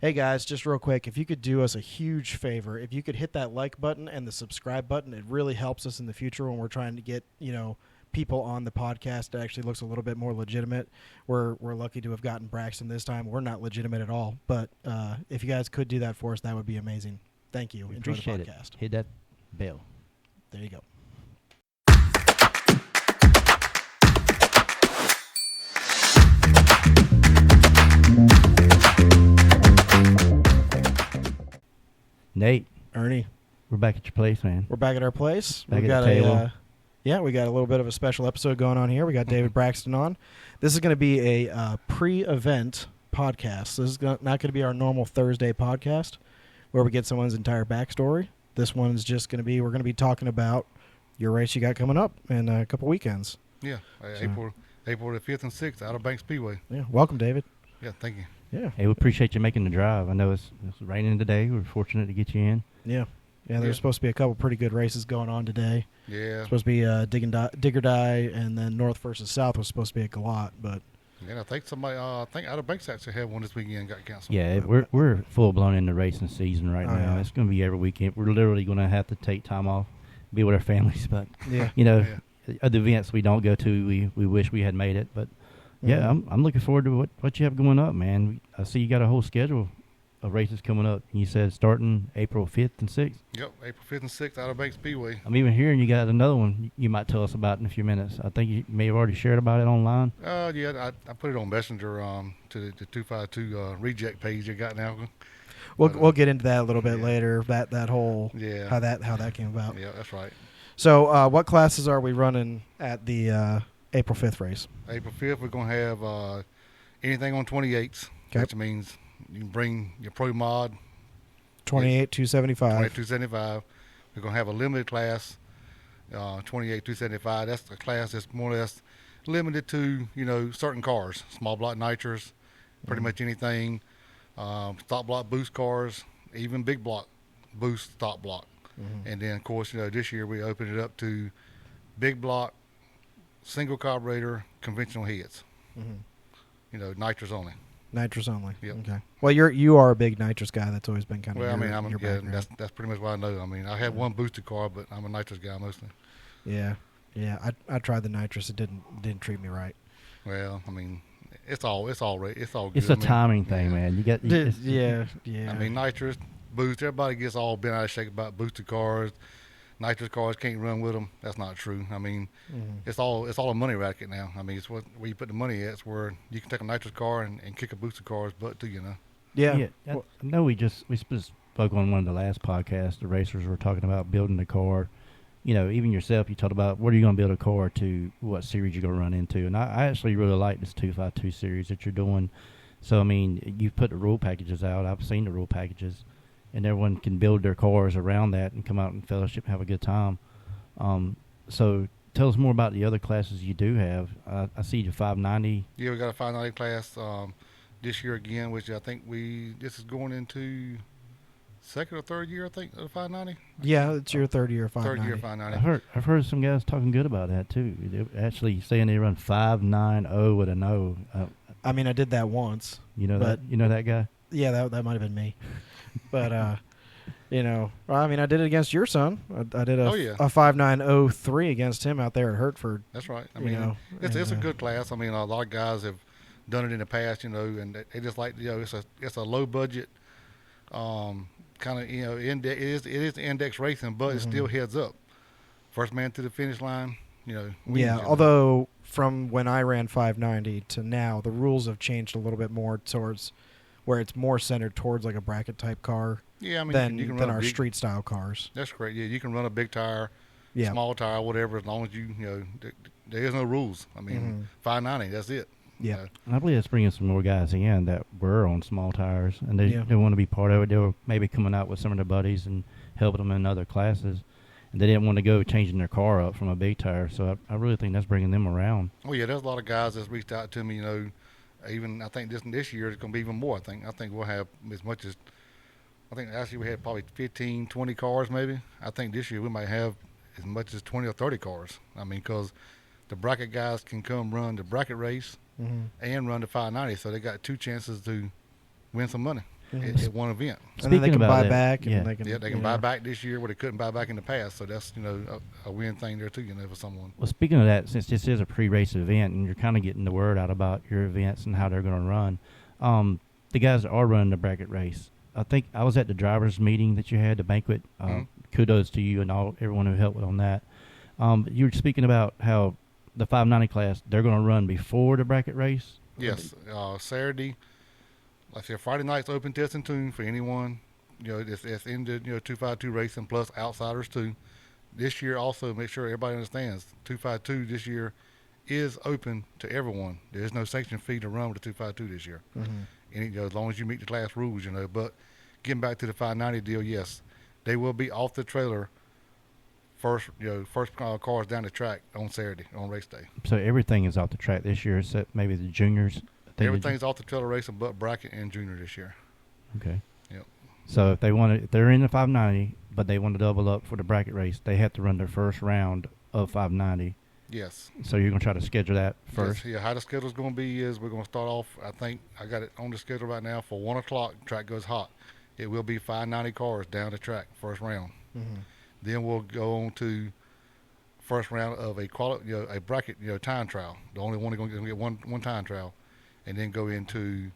Hey guys, just real quick, if you could do us a huge favor, if you could hit that like button and the subscribe button, it really helps us in the future when we're trying to get, people on the podcast that actually looks a little bit more legitimate. We're lucky to have gotten Braxton this time. We're not legitimate at all, but if you guys could do that for us, that would be amazing. Thank you. We Enjoy the appreciate podcast. Hit that bell. There you go. Nate, Ernie, we're back at your place, man. we're back at our place. Back We at got the table. we got a little bit of a special episode going on here. We got David Braxton on. This is going to be a pre-event podcast. This is not going to be our normal Thursday podcast where we get someone's entire backstory. This one's just going to be, we're going to be talking about your race you got coming up in a couple weekends. Yeah, So- April the 5th and 6th, Outer Banks Speedway. Yeah, welcome, David. Yeah, thank you. Yeah, Hey, we appreciate you making the drive. I know it's raining today. We're fortunate to get you in. yeah. There's Yeah. supposed to be a couple pretty good races going on today. Yeah, Supposed to be Digger Die, and then North versus South was supposed to be a Galot, but and I think Outer Banks actually had one this weekend got canceled. Yeah, we're full blown in the racing season right Oh, now. yeah. It's going to be every weekend. We're literally going to have to take time off, be with our families. But yeah. the events we don't go to, we wish we had made it. But yeah, Mhm. I'm looking forward to what you have going up, man. I see you got a whole schedule of races coming up. You said starting April 5th and 6th. Yep, April 5th and 6th, Outer Banks Speedway. I'm even hearing you got another one you might tell us about in a few minutes. I think you may have already shared about it online. Yeah, I put it on Messenger to the 252 reject page you got now. We'll get into that a little bit Yeah. later. That whole Yeah, how that came about. yeah, that's right. So, what classes are we running at the April 5th race? April 5th, we're going to have anything on 28s, Okay. which means you can bring your Pro Mod, 28 275. 2275. We're going to have a limited class, 28275. That's a class that's more or less limited to, certain cars, small block nitros, pretty Mhm. much anything, stock block boost cars, even big block boost stock block. Mhm. And then, of course, this year we opened it up to big block, single carburetor, conventional heads, Mhm. nitros only. Nitrous only. Yep. Okay. Well, you are a big nitrous guy. That's always been kind of Well, your, I'm your background. that's pretty much what I know. I mean, I had one boosted car, but I'm a nitrous guy mostly. Yeah. I tried the nitrous. It didn't treat me right. Well, I mean, it's all good. It's I a mean, timing thing, man. You got Yeah. I mean, nitrous, boost. Everybody gets all bent out of shape about boosted cars. Nitrous cars can't run with them. That's not true. I mean, Mhm. it's all a money racket now. I mean, it's where you put the money at. It's where you can take a nitrous car and kick a boosted car's butt too. Yeah. I know we spoke on one of the last podcasts. The racers were talking about building the car. Even yourself, you talked about what are you going to build a car to, what series you're going to run into. And I actually really like this 252 series that you're doing. So, I mean, you've put the rule packages out. I've seen the rule packages. And everyone can build their cars around that and come out and fellowship and have a good time. So tell us more about the other classes you do have. I see the 590. Yeah, we got a 590 class this year again, which I think this is going into second or third year, I think, of the 590. Yeah, it's your third year 590. Third year 590. I've heard some guys talking good about that too. They're actually saying they run 590 with an O. I mean, I did that once. You know But- that? You know that guy? Yeah, that might have been me. But I mean, I did it against your son. I did Oh, yeah. a 5903 against him out there at Hertford. That's right. I You mean, know, it's a and, good class. I mean, a lot of guys have done it in the past, and they just like, it's a low budget, kind of, it is index racing, but it's Mhm. still heads up. First man to the finish line, wins, Yeah, although from when I ran 590 to now, the rules have changed a little bit more towards where it's more centered towards like a bracket type car Yeah, I mean, than you can than run our a big, street style cars. That's great. Yeah, you can run a big tire, Yeah. small tire, whatever, as long as there is no rules. I mean, Mhm. 590, that's it. Yeah. I believe that's bringing some more guys in that were on small tires, and they want to be part of it. They were maybe coming out with some of their buddies and helping them in other classes, and they didn't want to go changing their car up from a big tire. So I really think that's bringing them around. Oh yeah, there's a lot of guys that's reached out to me. Even I think this year it's going to be even more. I think we'll have as much as actually we had probably 15, 20 cars maybe. I think this year we might have as much as 20 or 30 cars. I mean, because the bracket guys can come run the bracket race Mm-hmm. and run the 590, so they got two chances to win some money. at one event. And then they can buy that, back. yeah. And They can buy back this year where they couldn't buy back in the past. So that's a win thing there too. For someone. Well, speaking of that, since this is a pre-race event and you're kind of getting the word out about your events and how they're going to run, the guys that are running the bracket race, I think I was at the drivers' meeting that you had, the banquet. Kudos to you and everyone who helped on that. You were speaking about how the 590 class, they're going to run before the bracket race? Yes, Saturday. Like I said, Friday night's open test and tune for anyone. It's in the 252 racing plus outsiders too. This year also, make sure everybody understands, 252 this year is open to everyone. There's no sanction fee to run with the 252 this year. And as long as you meet the class rules, But getting back to the 590 deal, yes, they will be off the trailer first cars down the track on Saturday on race day. So everything is off the track this year, except maybe the juniors. Everything's off the trailer racing, but bracket and junior this year. Okay. Yep. So if they're in the 590, but they want to double up for the bracket race, they have to run their first round of 590. Yes. So you're going to try to schedule that first? Yes, yeah, how the schedule's going to be is we're going to start off, I think I got it on the schedule right now for 1 o'clock, track goes hot. It will be 590 cars down the track, first round. Then we'll go on to first round of a bracket, time trial. The only one going to get one time trial. And then go into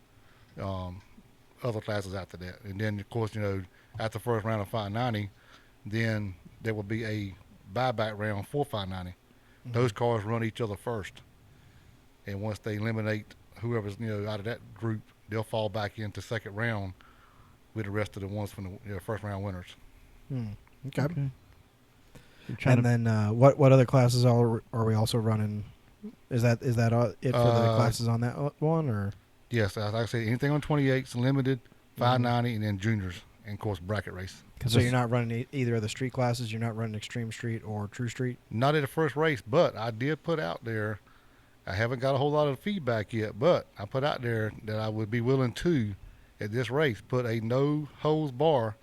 other classes after that. And then, of course, after the first round of 590, then there will be a buyback round for 590. Those cars run each other first. And once they eliminate whoever's, out of that group, they'll fall back into second round with the rest of the ones from the first round winners. Okay. And then what other classes are we also running? Is that it for the classes on that one, or? Yes, like I said, anything on 28s, limited, 590, and then juniors, and of course bracket race. So you're not running either of the street classes. You're not running extreme street or true street. Not at the first race, but I did put out there. I haven't got a whole lot of feedback yet, but I put out there that I would be willing to, at this race, put a no holds bar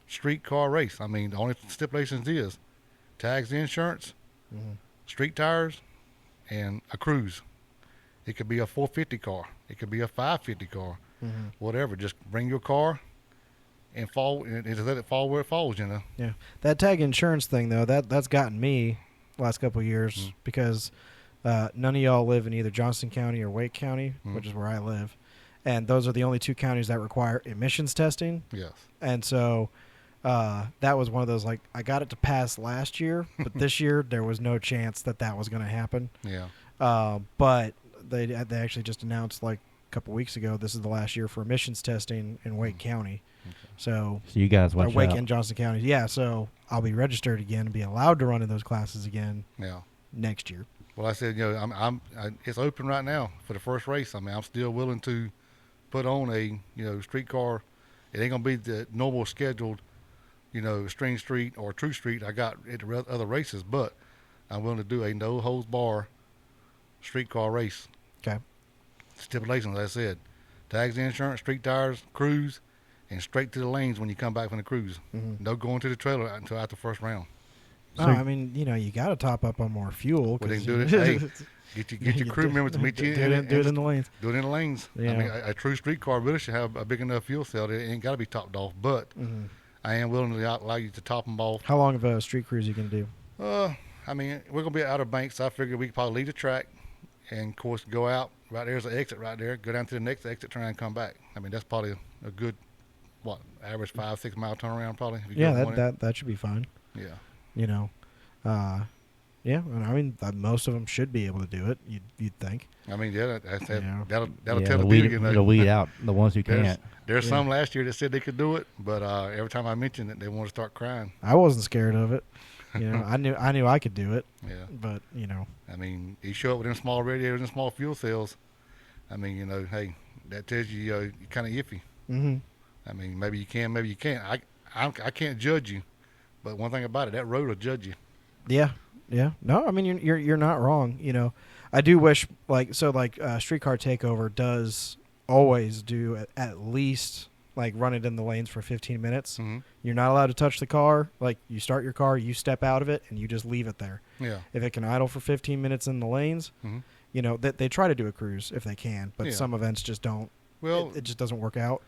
street car race. I mean, the only stipulations is tags, insurance, street tires, and a cruise. It could be a 450 car. It could be a 550 car. Whatever. Just bring your car and fall and let it fall where it falls. Yeah, that tag insurance thing though, that's gotten me the last couple of years because none of y'all live in either Johnston County or Wake County, which is where I live, and those are the only two counties that require emissions testing. Yes. And so that was one of those, like, I got it to pass last year, but this year there was no chance that was going to happen. Yeah. But they actually just announced like a couple weeks ago this is the last year for emissions testing in Wake County. Okay. So you guys watch Wake out. and Johnston County. Yeah, so I'll be registered again and be allowed to run in those classes again next year. Well, I said, it's open right now for the first race. I mean, I'm still willing to put on a, street car. It ain't going to be the normal scheduled, string street or true street I got at the other races, but I'm willing to do a no holds bar street car race. Okay. Stipulations, as I said, tags, insurance, street tires, cruise, and straight to the lanes when you come back from the cruise. No going to the trailer until after the first round. So, I mean, you got to top up on more fuel. Well, they can do it. Hey, get your crew members to meet you. Do it in the lanes. Do it in the lanes. Yeah. I mean, a true street car really should have a big enough fuel cell that it ain't got to be topped off. But I am willing to allow you to top them off. How long of a street cruise are you going to do? I mean, we're going to be at Outer Banks. So I figured we could probably leave the track and, of course, go out. Right there's an exit right there. Go down to the next exit, turn around and come back. I mean, that's probably a good, average 5-6 mile turnaround probably. Yeah, that should be fine. Yeah. Yeah, and I mean, most of them should be able to do it. You'd think. I mean, that'll tell the deal. It'll weed out the ones who can't. There's some last year that said they could do it, but every time I mentioned it, they want to start crying. I wasn't scared of it. I knew I could do it. Yeah. But I mean, you show up with them small radiators and small fuel cells. I mean, hey, that tells you you're kind of iffy. I mean, maybe you can, maybe you can't. I can't judge you, but one thing about it, that road will judge you. Yeah. No, I mean you're not wrong. I do wish Streetcar Takeover does always do at least run it in the lanes for 15 minutes. You're not allowed to touch the car. Like, you start your car, you step out of it, and you just leave it there. Yeah. If it can idle for 15 minutes in the lanes, they try to do a cruise if they can, but some events just don't. Well, it just doesn't work out.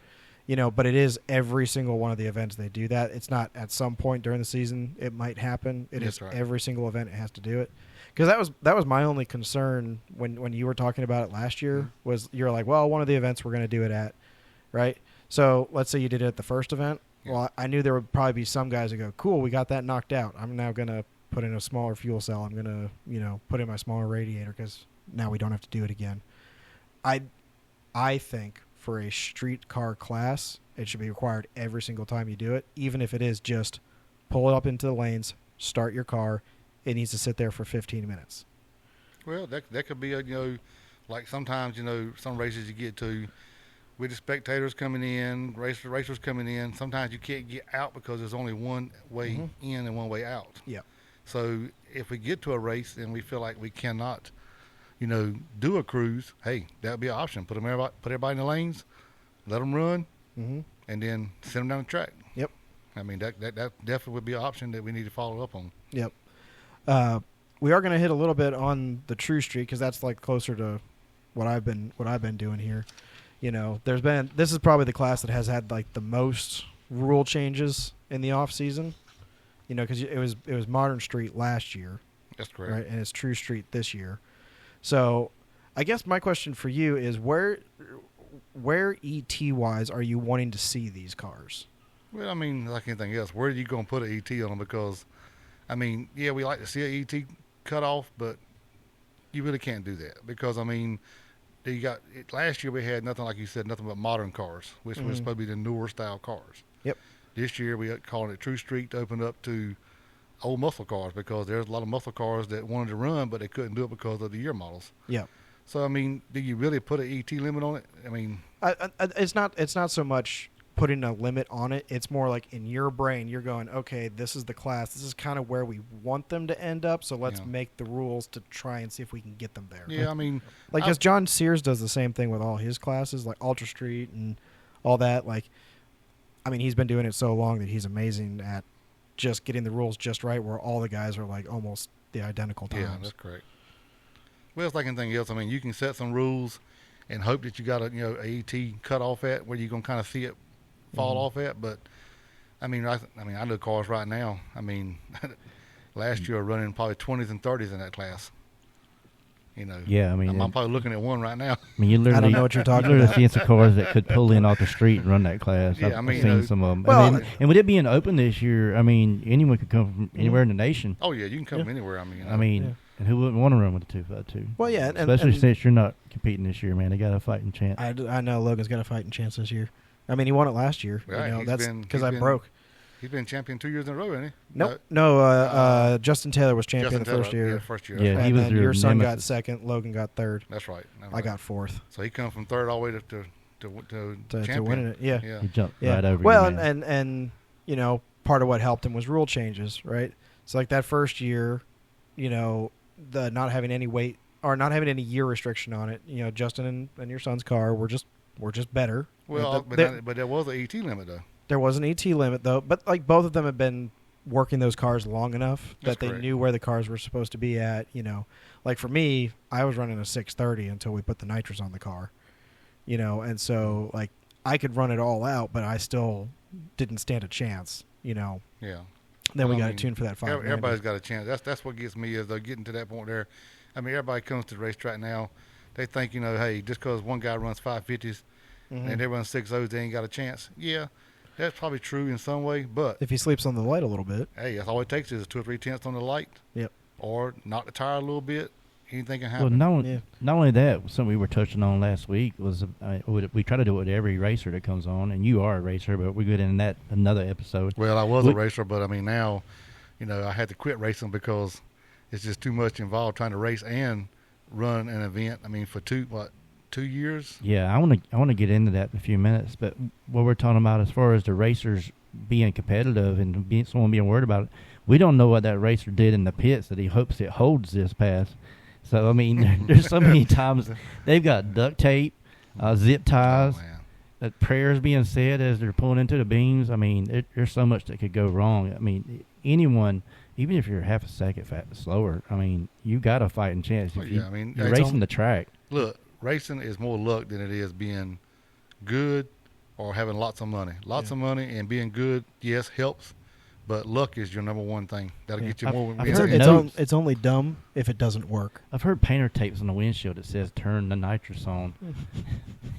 But it is every single one of the events they do that. It's not at some point during the season it might happen. It is every single event it has to do it. Because that was my only concern when you were talking about it last year, was you're like, well, one of the events we're going to do it at, right? So let's say you did it at the first event. Yeah. Well, I knew there would probably be some guys that go, cool, we got that knocked out. I'm now going to put in a smaller fuel cell. I'm going to, put in my smaller radiator because now we don't have to do it again. I think for a street car class, it should be required every single time you do it, even if it is just pull it up into the lanes, start your car. It needs to sit there for 15 minutes. Well, that could be like sometimes some races you get to with the spectators coming in, racers coming in. Sometimes you can't get out because there's only one way in and one way out. Yeah. So if we get to a race and we feel like we cannot, do a cruise, hey, that would be an option. Put everybody in the lanes, let them run, and then send them down the track. Yep. I mean that definitely would be an option that we need to follow up on. Yep. We are going to hit a little bit on the True Street because that's like closer to what I've been doing here. This is probably the class that has had like the most rule changes in the off season. Because it was Modern Street last year. That's correct. Right, and it's True Street this year. So, I guess my question for you is where ET wise are you wanting to see these cars? Well, I mean, like anything else, where are you going to put an ET on them? Because, I mean, yeah, we like to see an ET cut off, but you really can't do that because, I mean, last year we had nothing, like you said, nothing but modern cars, which was supposed to be the newer style cars. Yep. This year we are calling it True Street to open up to old muscle cars because there's a lot of muscle cars that wanted to run, but they couldn't do it because of the year models. Yeah. So, I mean, do you really put an ET limit on it? I mean, it's not so much putting a limit on it. It's more like in your brain, you're going, okay, this is the class. This is kind of where we want them to end up. So let's make the rules to try and see if we can get them there. Yeah, I mean, because John Sears does the same thing with all his classes, like Ultra Street and all that. Like, I mean, he's been doing it so long that he's amazing at just getting the rules just right, where all the guys are like almost the identical times. Yeah, that's correct. Well, it's like anything else. I mean, you can set some rules and hope that you got a AET cut off at where you're gonna kind of see it fall off at. But I mean, I know cars right now. I mean, last year running probably 20s and 30s in that class. Yeah, I mean, I'm probably looking at one right now. I mean, you literally, I don't know what you're talking literally about. seeing some cars that could pull in off the street and run that class. Yeah, I've seen some of them. Well, and with it being open this year, I mean, anyone could come from anywhere in the nation. Oh yeah, you can come from anywhere. I mean, and who wouldn't want to run with the 252? Well, yeah, especially since you're not competing this year, man. They got a fighting chance. I know Logan's got a fighting chance this year. I mean, he won it last year. Right, that's because I broke. He's been champion 2 years in a row, hasn't he? Nope. No, Justin Taylor was champion the first year. Yeah, first year. Yeah, right. he was your son nemesis. got second. Logan got third. That's right. I got fourth. So he come from third all the way to champion. winning it. Yeah. Yeah. He jumped Yeah. right over Well, you, man. and part of what helped him was rule changes, right? So like that first year, the not having any weight or not having any year restriction on it. Justin and your son's car were just better. Well, but there was an ET limit though. There was an ET limit though, but like both of them have been working those cars long enough that they correct. knew where the cars were supposed to be at. Like for me, I was running a 630 until we put the nitrous on the car. And so like I could run it all out, but I still didn't stand a chance. Yeah. Then we got it tuned for that 590. Everybody's got a chance. That's what gets me is they're getting to that point there. I mean, everybody comes to the racetrack now. They think, hey, just because one guy runs 550s and they run 6.0s, they ain't got a chance. Yeah, that's probably true in some way, but if he sleeps on the light a little bit. Hey, that's all it takes is 2 or 3 tenths on the light. Yep. Or knock the tire a little bit. Anything can happen. Well, not only that, something we were touching on last week was we try to do it with every racer that comes on, and you are a racer, but we get in that another episode. Well, I was a racer, but I mean now, I had to quit racing because it's just too much involved trying to race and run an event. I mean, for 2 years. Yeah, I want to get into that in a few minutes, but what we're talking about as far as the racers being competitive and someone being worried about it, we don't know what that racer did in the pits that he hopes it holds this pass. So I mean, there's so many times they've got duct tape, zip ties, prayers being said as they're pulling into the beams. I mean, there's so much that could go wrong. I mean, anyone, even if you're half a second slower, I mean, you got a fighting chance. You're racing the track. Look, racing is more luck than it is being good or having lots of money. Lots of money and being good, yes, helps. But luck is your number one thing. That'll get you more. It's only dumb if it doesn't work. I've heard painter tapes on the windshield that says turn the nitrous on.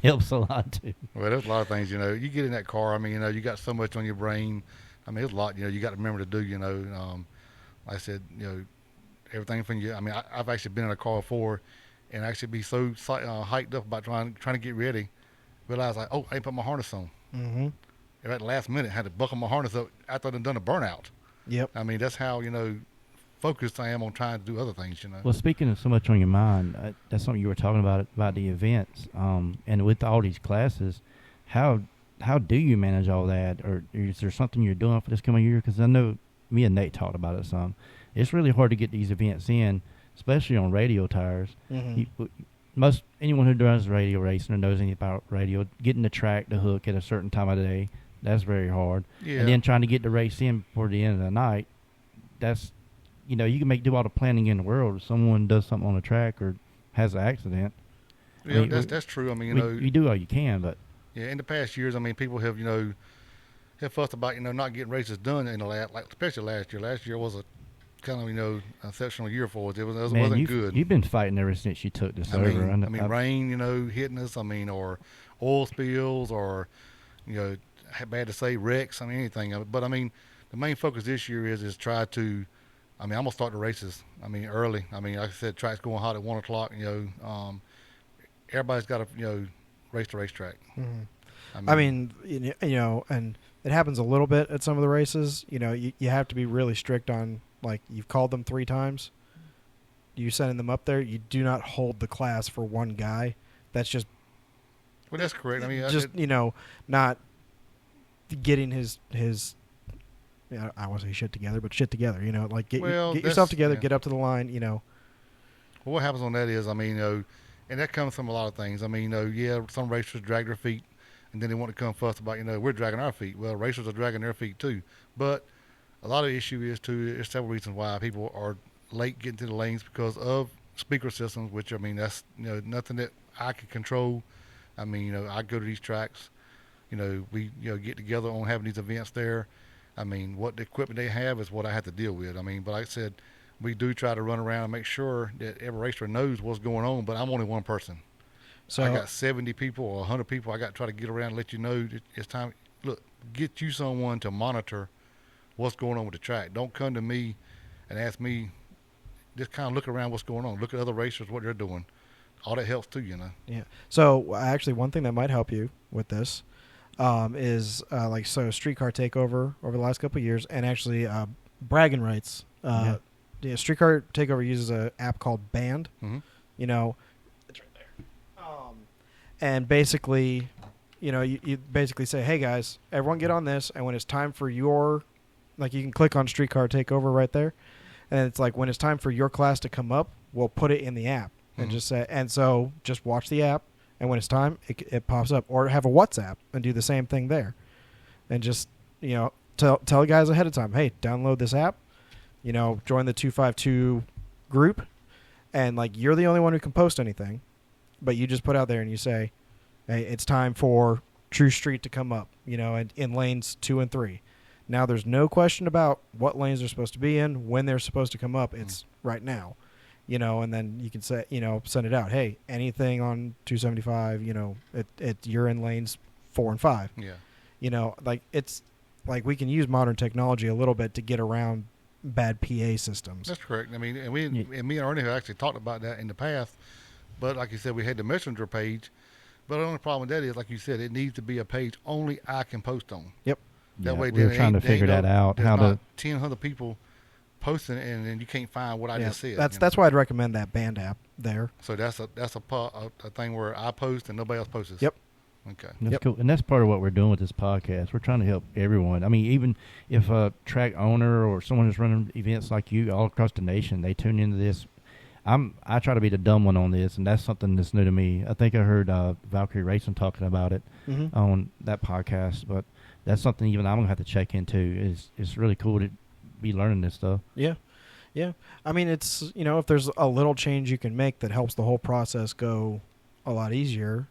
Helps a lot too. Well, there's a lot of things, you get in that car. I mean, you got so much on your brain. I mean, there's a lot, you got to remember to do, like I said, everything from you. I mean, I've actually been in a car before and actually be so hyped up about trying to get ready. Realize like, oh, I ain't put my harness on. Mm-hmm. At the last minute, I had to buckle my harness up after I'd done a burnout. Yep. I mean, that's how, focused I am on trying to do other things, Well, speaking of so much on your mind, that's something you were talking about the events. And with all these classes, how do you manage all that? Or is there something you're doing for this coming year? Because I know me and Nate talked about it some. It's really hard to get these events in, especially on radio tires. Mm-hmm. Anyone who does radio racing or knows anything about radio, getting the track to hook at a certain time of the day, that's very hard. Yeah. And then trying to get the race in before the end of the night, that's, you can do all the planning in the world. If someone does something on the track or has an accident. Yeah, that's true. I mean, you do all you can, but. Yeah, in the past years, I mean, people have, have fussed about, not getting races done in the last, like especially last year. Last year was a kind of, exceptional year for us. It wasn't good. You've been fighting ever since you took this over. Rain, hitting us. I mean, or oil spills, or bad to say wrecks. I mean, anything. But I mean, the main focus this year is try to. I mean, I'm gonna start the races. I mean, early. I mean, like I said, track's going hot at 1:00. Everybody's got to race the racetrack. Mm-hmm. I mean, and it happens a little bit at some of the races. You have to be really strict on, like, you've called them 3 times. You sending them up there. You do not hold the class for one guy. That's just. Well, that's correct. I mean, not getting his. I want to say shit together, but shit together. Like get yourself together, get up to the line. Well, what happens on that is, I mean, and that comes from a lot of things. I mean, some racers drag their feet, and then they want to come fuss about, we're dragging our feet. Well, racers are dragging their feet too. But a lot of the issue is too, there's several reasons why people are late getting to the lanes because of speaker systems, which, I mean, that's, nothing that I can control. I mean, I go to these tracks, we, get together on having these events there. I mean, what the equipment they have is what I have to deal with. I mean, but like I said, we do try to run around and make sure that every racer knows what's going on, but I'm only one person. So I got 70 people or 100 people. I got to try to get around and let you know that it's time. Look, get you someone to monitor what's going on with the track. Don't come to me and ask me. Just kind of look around what's going on. Look at other racers, what they're doing. All that helps too, Yeah. So actually, one thing that might help you with this is Streetcar Takeover over the last couple of years, and actually bragging rights. Streetcar Takeover uses an app called Band. Mm-hmm. It's right there. And basically, you basically say, hey guys, everyone get on this, and when it's time for your, like, you can click on Streetcar Takeover right there, and it's like when it's time for your class to come up, we'll put it in the app. And just say, and so just watch the app, and when it's time, it pops up. Or have a WhatsApp and do the same thing there, and just tell guys ahead of time, hey, download this app, join the 252 group, and like you're the only one who can post anything, but you just put out there and you say, hey, it's time for True Street to come up, and in lanes 2 and 3. Now there's no question about what lanes they're supposed to be in, when they're supposed to come up. It's right now. And then you can say, send it out. Hey, anything on 275, you're in lanes 4 and 5. Yeah. Like it's like we can use modern technology a little bit to get around bad PA systems. That's correct. I mean, and me and Ernie have actually talked about that in the past. But like you said, we had the messenger page. But the only problem with that is, like you said, it needs to be a page only I can post on. Yep. That way, we were trying to figure that out. How to 1,000 people posting it, and then you can't find what I just said. That's why I'd recommend that Band app there. So that's a thing where I post and nobody else posts. Yep. Okay. That's cool, and that's part of what we're doing with this podcast. We're trying to help everyone. I mean, even if a track owner or someone who's running events like you all across the nation, they tune into this. I try to be the dumb one on this, and that's something that's new to me. I think I heard Valkyrie Racing talking about it on that podcast, but that's something even I'm gonna have to check into. It's really cool to be learning this stuff. Yeah. I mean, it's if there's a little change you can make that helps the whole process go a lot easier,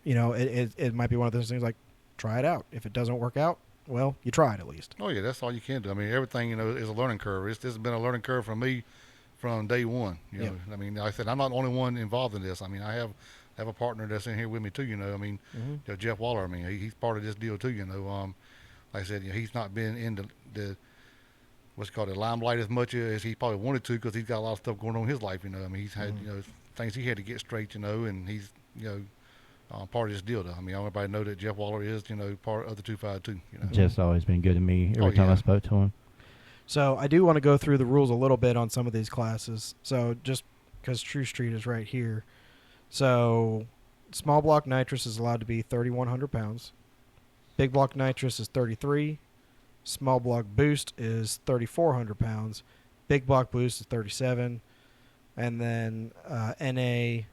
it might be one of those things like try it out. If it doesn't work out, well, you tried at least. Oh yeah, that's all you can do. I mean, everything is a learning curve. This has been a learning curve for me from day one. You know, I mean, like I said, I'm not the only one involved in this. I mean, I have a partner that's in here with me too. You know, I mean, you know, Jeff Waller. I mean, he's part of this deal too. You know, like I said, you know, he's not been in the what's called the limelight as much as he probably wanted to because he's got a lot of stuff going on in his life. You know, I mean, he's had you know things he had to get straight. You know, and he's you know. Part of this deal, though. I mean, everybody know that Jeff Waller is, you know, part of the 252. You know? Jeff's always been good to me every time I spoke to him. So I do want to go through the rules a little bit on some of these classes. So just because True Street is right here. So small block nitrous is allowed to be 3,100 pounds. Big block nitrous is 33. Small block boost is 3,400 pounds. Big block boost is 37. And then NA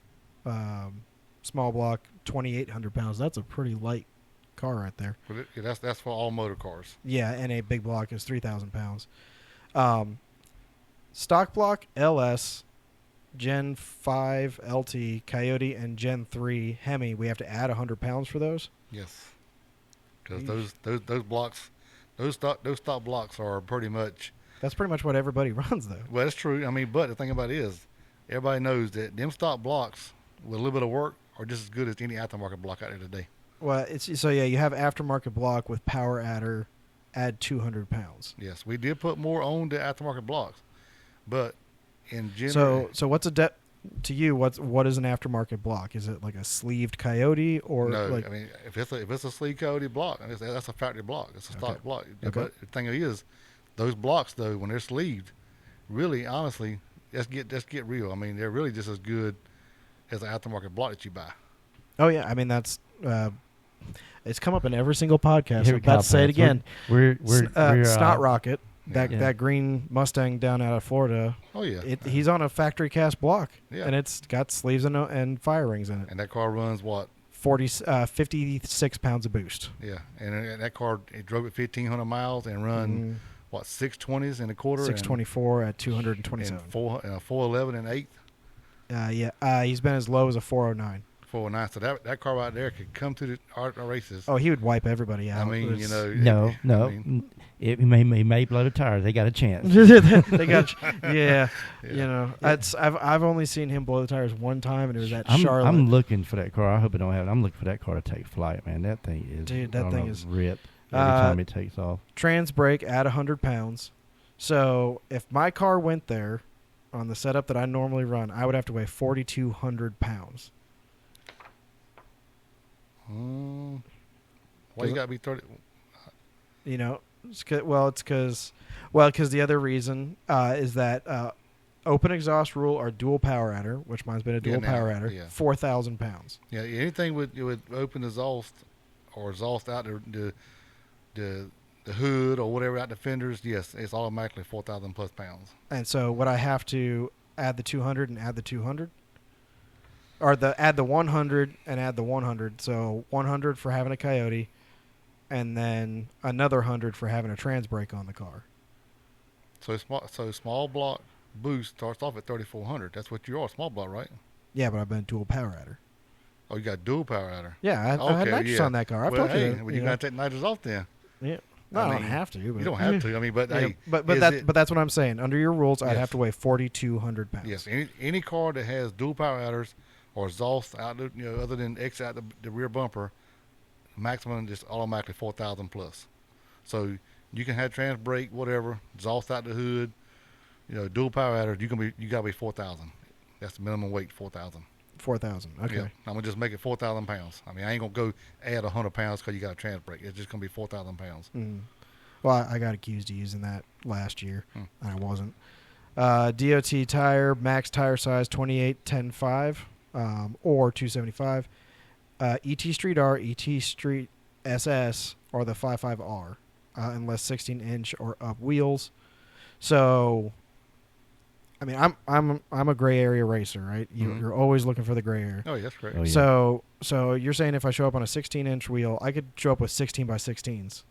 small block 2,800 pounds. That's a pretty light car right there. But that's for all motor cars. Yeah, NA big block is 3,000 pounds. Stock block LS, Gen 5 LT Coyote, and Gen 3 Hemi. We have to add 100 pounds for those. Yes, because those blocks, those stock blocks are pretty much. That's pretty much what everybody runs, though. Well, that's true. I mean, but the thing about it is, everybody knows that them stock blocks with a little bit of work are just as good as any aftermarket block out there today. Well, you have aftermarket block with power adder, add 200 pounds. Yes, we did put more on the aftermarket blocks, but in general. So what's to you? What is an aftermarket block? Is it like a sleeved Coyote or no? Like, I mean, if it's a sleeved Coyote block, that's a factory block. It's a stock block. Okay. But the thing is, those blocks though, when they're sleeved, really, honestly, let's get real. I mean, they're really just as good as an aftermarket block that you buy. Oh yeah, I mean that's it's come up in every single podcast. Here I'm about to say it again. We're Snot Rocket, Yeah. that green Mustang down out of Florida. Oh yeah, He's on a factory cast block, Yeah. and it's got sleeves and fire rings in it. and that car runs what? 56 pounds of boost. Yeah, and that car it drove it 1,500 miles and run what 620s in a quarter, 624 at 227. and 411 and 8. He's been as low as a 409. 409. So that car right there could come to our races. Oh, he would wipe everybody out. I mean, you know. No. I mean, He may blow the tires. They got a chance. They got yeah. You know, I've only seen him blow the tires one time, and it was at Charlotte. I'm looking for that car. I hope it don't have it. I'm looking for that car to take flight, man. That thing is, Dude, that thing is ripped every time it takes off. Trans brake at 100 pounds. So if my car went there on the setup that I normally run, I would have to weigh 4,200 pounds. Why you got to be 30? You know, it's because the other reason is that open exhaust rule or dual power adder, which mine's been a dual power adder, 4,000 pounds. Yeah, anything with open exhaust or exhaust out the hood or whatever out the fenders, yes, it's automatically 4,000 plus pounds. And so would I have to add the 200 and add the 200? Or add the 100 and add the 100. So 100 for having a Coyote, and then another 100 for having a trans brake on the car. So small block boost starts off at 3,400. That's what you are, small block, right? Yeah, but I've been dual power adder. Oh, you got dual power adder. Yeah, I had nitrous on that car. I've told you. Well, you got to take nitrous off then. Yeah. No, I don't have to. But you don't have to. I mean, but hey, but that's what I'm saying. Under your rules, I'd have to weigh 4,200 pounds. Yes, any car that has dual power adders or exhaust out, other than X out the rear bumper, maximum just automatically 4,000 plus. So you can have trans brake, whatever, exhaust out the hood, dual power adder. You gotta be 4,000. That's the minimum weight, 4,000. 4,000. Okay. Yeah, I'm gonna just make it 4,000 pounds. I mean, I ain't gonna go add 100 pounds because you got a trans brake. It's just gonna be 4,000 pounds. Well, I got accused of using that last year, and I wasn't. DOT tire, max tire size 28 10.5 or 275. ET Street R, ET Street SS, or the 55R, unless 16-inch or up wheels. So, I mean, I'm a gray area racer, right? You're always looking for the gray area. Oh, yeah, that's correct. Oh, yeah. So you're saying if I show up on a 16-inch wheel, I could show up with 16 by 16s.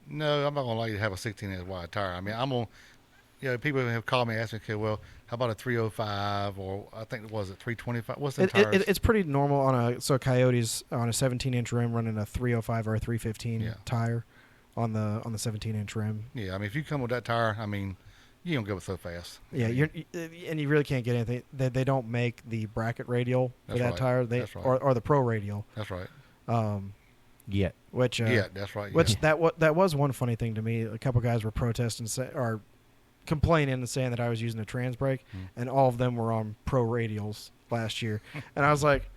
No, I'm not gonna let you have a 16-inch wide tire. I mean, people have called me and asked me, okay, well, how about a 305 or I think it was a 325? What's the tires? It's pretty normal on a Coyotes on a 17-inch rim running a 305 or a 315 tire on the 17-inch rim. Yeah, I mean, if you come with that tire, I mean, you don't go so fast. Yeah, and you really can't get anything. They don't make the bracket radial for that tire. That's right. or the pro radial. That's right. Yet. That's right. Which that was one funny thing to me. A couple guys were protesting or complaining and saying that I was using a trans brake, and all of them were on pro radials last year. And I was like,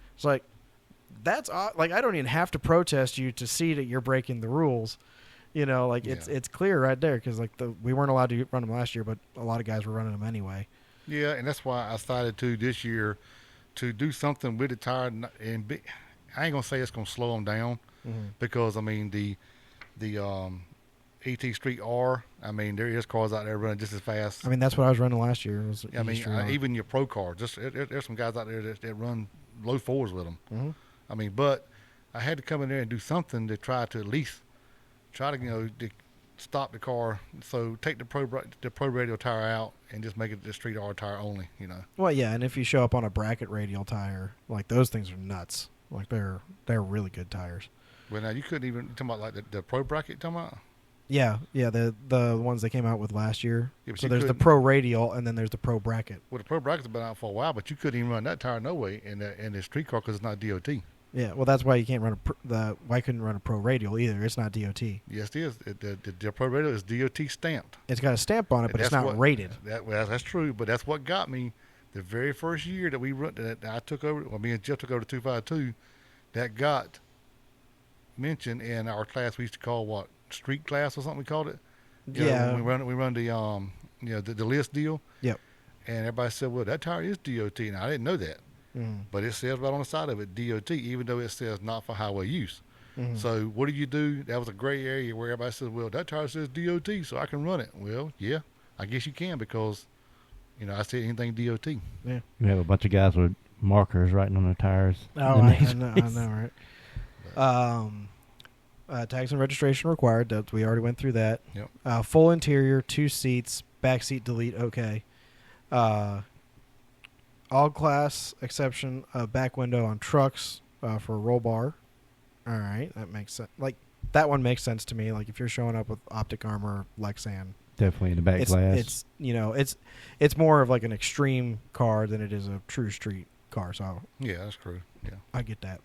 that's like I don't even have to protest you to see that you're breaking the rules. It's clear right there because we weren't allowed to run them last year, but a lot of guys were running them anyway. Yeah, and that's why I decided to this year to do something with the tire. And I ain't gonna say it's gonna slow them down because I mean the AT Street R. I mean there is cars out there running just as fast. I mean that's what I was running last year. Even your pro car. There's some guys out there that run low fours with them. Mm-hmm. I mean, but I had to come in there and do something to try to at least try to to stop the car. So take the pro radial tire out and just make it the street R tire only. Well, yeah, and if you show up on a bracket radial tire, like those things are nuts. Like they're really good tires. Well, now you couldn't even talk about like the pro bracket. Talking about. Yeah, the ones they came out with last year. Yeah, so there's the pro radial and then there's the pro bracket. Well, the pro bracket's been out for a while, but you couldn't even run that tire no way in the street car because it's not DOT. Yeah, well, that's why you can't run why couldn't run a pro radial either. It's not DOT. Yes, it is. The pro radial is DOT stamped. It's got a stamp on it, but it's not rated. That's true, but that's what got me the very first year that we run that I took over. Well, me and Jeff took over the 252. That got mentioned in our class. We used to call what street class or something. We called it. Yeah. We run the the list deal. Yep. And everybody said, well, that tire is DOT. Now I didn't know that. But it says right on the side of it, DOT, even though it says not for highway use. So what do? That was a gray area where everybody says, well, that tire says DOT, so I can run it. Well, yeah, I guess you can because, I said anything DOT. Yeah. You have a bunch of guys with markers writing on their tires. Oh, I know, right? Tags and registration required. We already went through that. Yep. Full interior, 2 seats, back seat delete, okay. All class exception back window on trucks for a roll bar. All right, that makes sense. Like that one makes sense to me. Like if you're showing up with optic armor, Lexan, definitely in the back glass. It's more of like an extreme car than it is a true street car. So yeah, that's true. Yeah, I get that.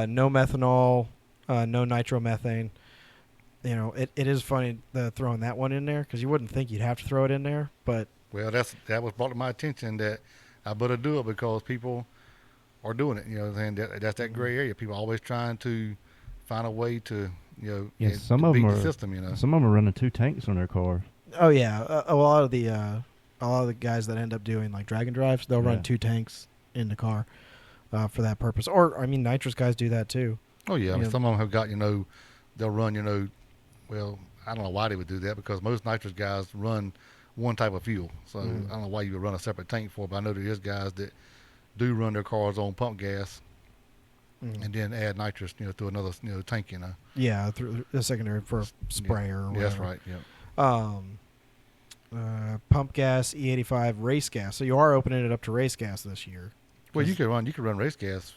No methanol, no nitromethane. It is funny throwing that one in there because you wouldn't think you'd have to throw it in there, but. Well, that was brought to my attention that I better do it because people are doing it. That's that gray area. People are always trying to find a way to, some to of beat them the are, system. Some of them are running 2 tanks on their car. Oh yeah, a lot of the guys that end up doing like drag and drives, they'll run 2 tanks in the car for that purpose. Or I mean, nitrous guys do that too. Oh yeah, I mean, some of them have got they'll run well, I don't know why they would do that because most nitrous guys run one type of fuel. So I don't know why you would run a separate tank for it, but I know there is guys that do run their cars on pump gas and then add nitrous, to another, tank, Yeah, through the secondary for a sprayer or whatever. That's right, yeah. Pump gas, E85, race gas. So you are opening it up to race gas this year. Well, you could run race gas.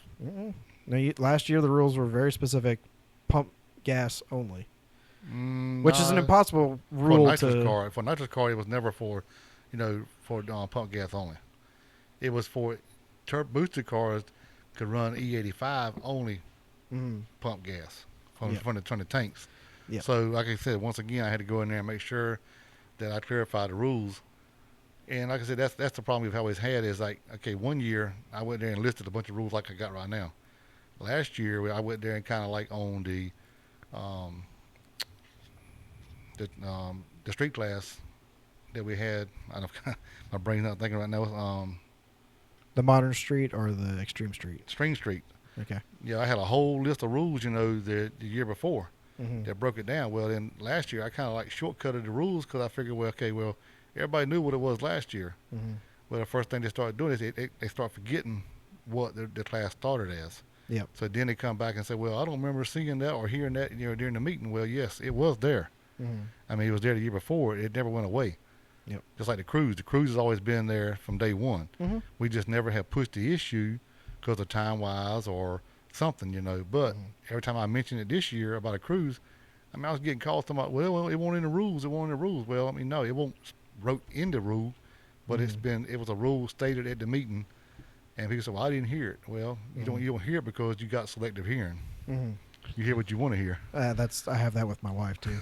No, last year the rules were very specific, pump gas only. Which is an impossible rule for nitrous car, it was never for pump gas only. It was for boosted cars could run E85 only pump gas from the tanks. Yep. So, like I said, once again, I had to go in there and make sure that I clarified the rules. And like I said, that's the problem we've always had is like, okay, one year I went there and listed a bunch of rules like I got right now. Last year I went there and kind of like on the street class that we had. I don't know, my brain's not thinking right now. The modern street or the extreme street? Extreme street. Okay. Yeah, I had a whole list of rules, the year before that broke it down. Well, then last year I kind of like shortcutted the rules because I figured, everybody knew what it was last year. Well, the first thing they started doing is they start forgetting what the class started as. Yep. So then they come back and say, well, I don't remember seeing that or hearing that during the meeting. Well, yes, it was there. I mean, it was there the year before. It never went away. Yep. Just like the cruise. The cruise has always been there from day one. Mm-hmm. We just never have pushed the issue because of time-wise or something, But every time I mention it this year about a cruise, I was getting calls talking about, well, it wasn't in the rules. It wasn't in the rules. Well, no, it won't wrote in the rule, but it was a rule stated at the meeting, and people said, well, I didn't hear it. Well, you don't hear it because you got selective hearing. Mm-hmm. You hear what you want to hear. I have that with my wife too.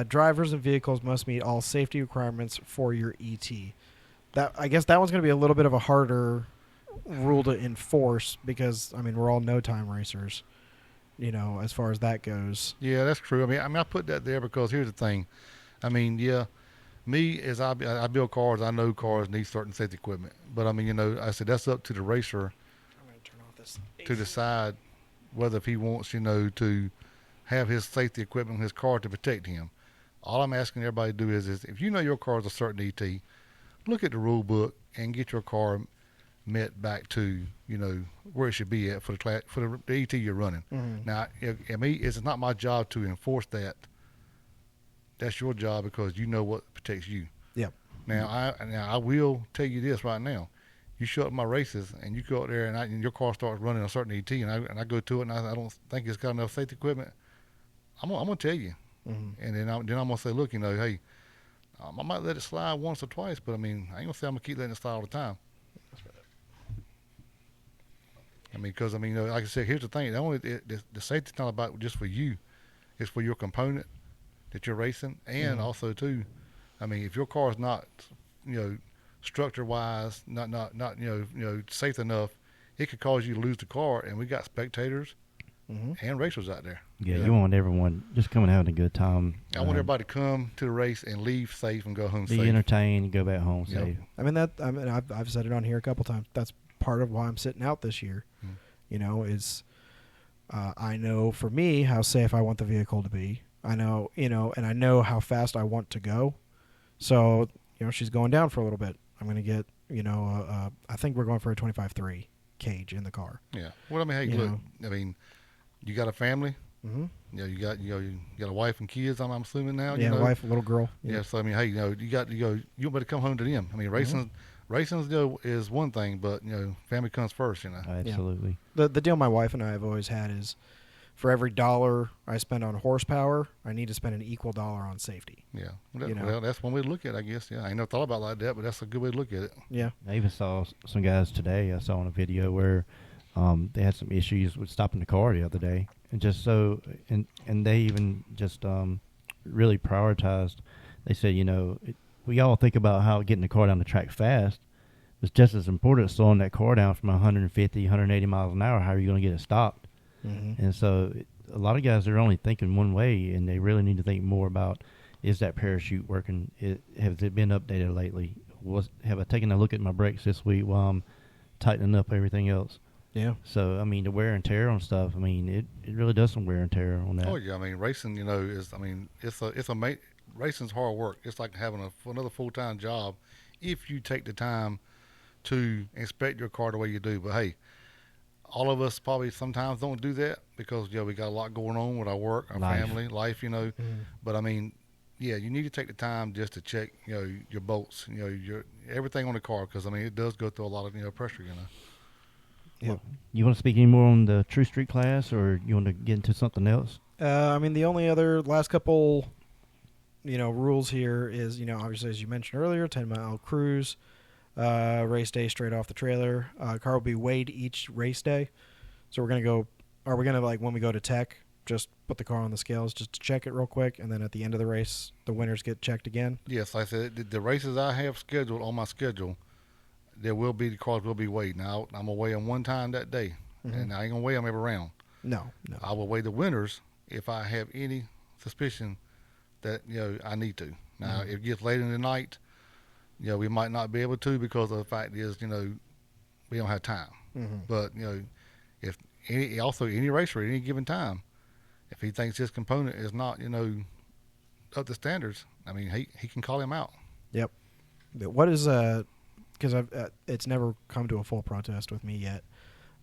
Drivers and vehicles must meet all safety requirements for your ET. I guess that one's going to be a little bit of a harder rule to enforce because we're all no time racers, as far as that goes. Yeah, that's true. I put that there because here's the thing. Me as I build cars, I know cars need certain safety equipment, but I said that's up to the racer I'm going to turn off this to decide whether if he wants, to have his safety equipment in his car to protect him. All I'm asking everybody to do is if you know your car is a certain ET, look at the rule book and get your car met back to where it should be at for the ET you're running. Mm-hmm. Now, it's not my job to enforce that. That's your job because you know what protects you. Yep. Now I will tell you this right now. You show up at my races and you go out there and your car starts running a certain ET and I go to it and I don't think it's got enough safety equipment. I'm gonna tell you, and then I'm gonna say, look, hey, I might let it slide once or twice, but I ain't gonna say I'm gonna keep letting it slide all the time. Because like I said, here's the thing: the safety's not about just for you; it's for your component that you're racing, and also too, if your car is not, structure wise, not safe enough, it could cause you to lose the car. And we got spectators and racers out there. Yeah, you want everyone just coming and having a good time. I want everybody to come to the race and leave safe and go home safe. Be entertained and go back home safe. I've said it on here a couple times. That's part of why I'm sitting out this year. I know for me how safe I want the vehicle to be. I know, and I know how fast I want to go. So, she's going down for a little bit. I'm going to get, I think we're going for a 25.3 cage in the car. Yeah. Well, hey, look, you got a family. Mm-hmm. You got a wife and kids. I'm assuming now. Yeah, wife, a little girl. Yeah. So hey, you better come home to them. Racing is one thing, but family comes first. Absolutely. Yeah. The deal my wife and I have always had is, for every dollar I spend on horsepower, I need to spend an equal dollar on safety. Yeah. Well, that's one way to look at it, I guess. Yeah. I ain't never thought about it like that, but that's a good way to look at it. Yeah. I even saw some guys today. I saw on a video where they had some issues with stopping the car the other day, and they even just really prioritized. They said, we all think about how getting the car down the track fast. It's just as important as slowing that car down from 150, 180 miles an hour. How are you going to get it stopped? Mm-hmm. And so a lot of guys are only thinking one way, and they really need to think more about, is that parachute working? Has it been updated lately? Have I taken a look at my brakes this week while I'm tightening up everything else? Yeah. So, the wear and tear on stuff, it really does some wear and tear on that. Oh, yeah. Racing, racing's hard work. It's like having another full-time job if you take the time to inspect your car the way you do. But, hey, all of us probably sometimes don't do that because, we got a lot going on with our work, our family, life, Mm-hmm. But, yeah, you need to take the time just to check, your bolts, your everything on the car because, it does go through a lot of, pressure, Yeah. Well, you want to speak any more on the True Street class, or you want to get into something else? The only other last couple, rules here is, obviously, as you mentioned earlier, 10-mile cruise, race day straight off the trailer. Car will be weighed each race day. So are we going to, when we go to tech, just put the car on the scales just to check it real quick, and then at the end of the race, the winners get checked again? Yes, like I said, the races I have scheduled on my schedule, the cars will be weighed. Now, I'm going to weigh them one time that day, and I ain't going to weigh them every round. No. I will weigh the winners if I have any suspicion that, I need to. Now, if it gets late in the night, we might not be able to because of the fact is, we don't have time. Mm-hmm. But, if any racer at any given time, if he thinks his component is not, up to standards, he can call him out. Yep. What is because it's never come to a full protest with me yet.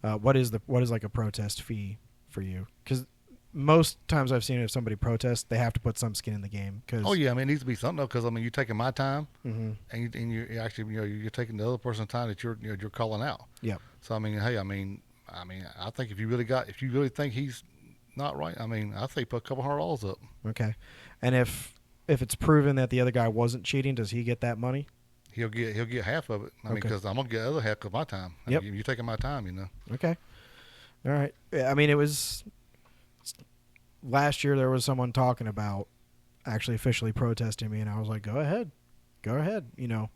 What is like a protest fee for you? Because most times I've seen if somebody protests, they have to put some skin in the game. Cause, Oh yeah, I mean it needs to be something though, because I mean you're taking my time, mm-hmm. and you're actually you're taking the other person's time that you're calling out. Yep. So I mean, hey, I mean, I think if you really think he's not right, I mean, I say put a couple $100 up. Okay. And if it's proven that the other guy wasn't cheating, does he get that money? He'll get half of it. I mean, because I'm gonna get the other half of my time. Yep. You're taking my time, you know. Okay. All right. I mean, it was last year. There was someone talking about actually officially protesting me, and I was like, "Go ahead, you know."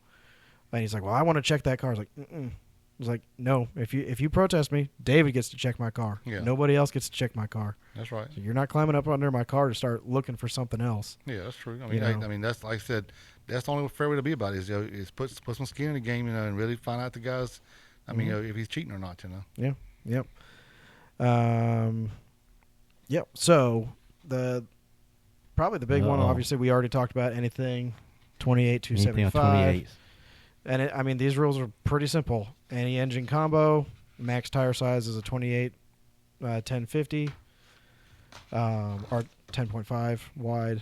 And he's like, "Well, I want to check that car." I was like, "Mm-mm." I was like, "No, if you protest me, David gets to check my car. Yeah. Nobody else gets to check my car. That's right. So you're not climbing up under my car to start looking for something else." Yeah, that's true. I You mean, know? I mean that's like I said, that's the only fair way to be about it is put some skin in the game, you know, and really find out the guys. I mean, if he's cheating or not, you know. Yeah. Yep. Yep. So probably the big one, obviously, we already talked about anything 28 to Anything on 75. 28s. And I mean, these rules are pretty simple. Any engine combo, max tire size is a 28 1050 or 10.5 wide.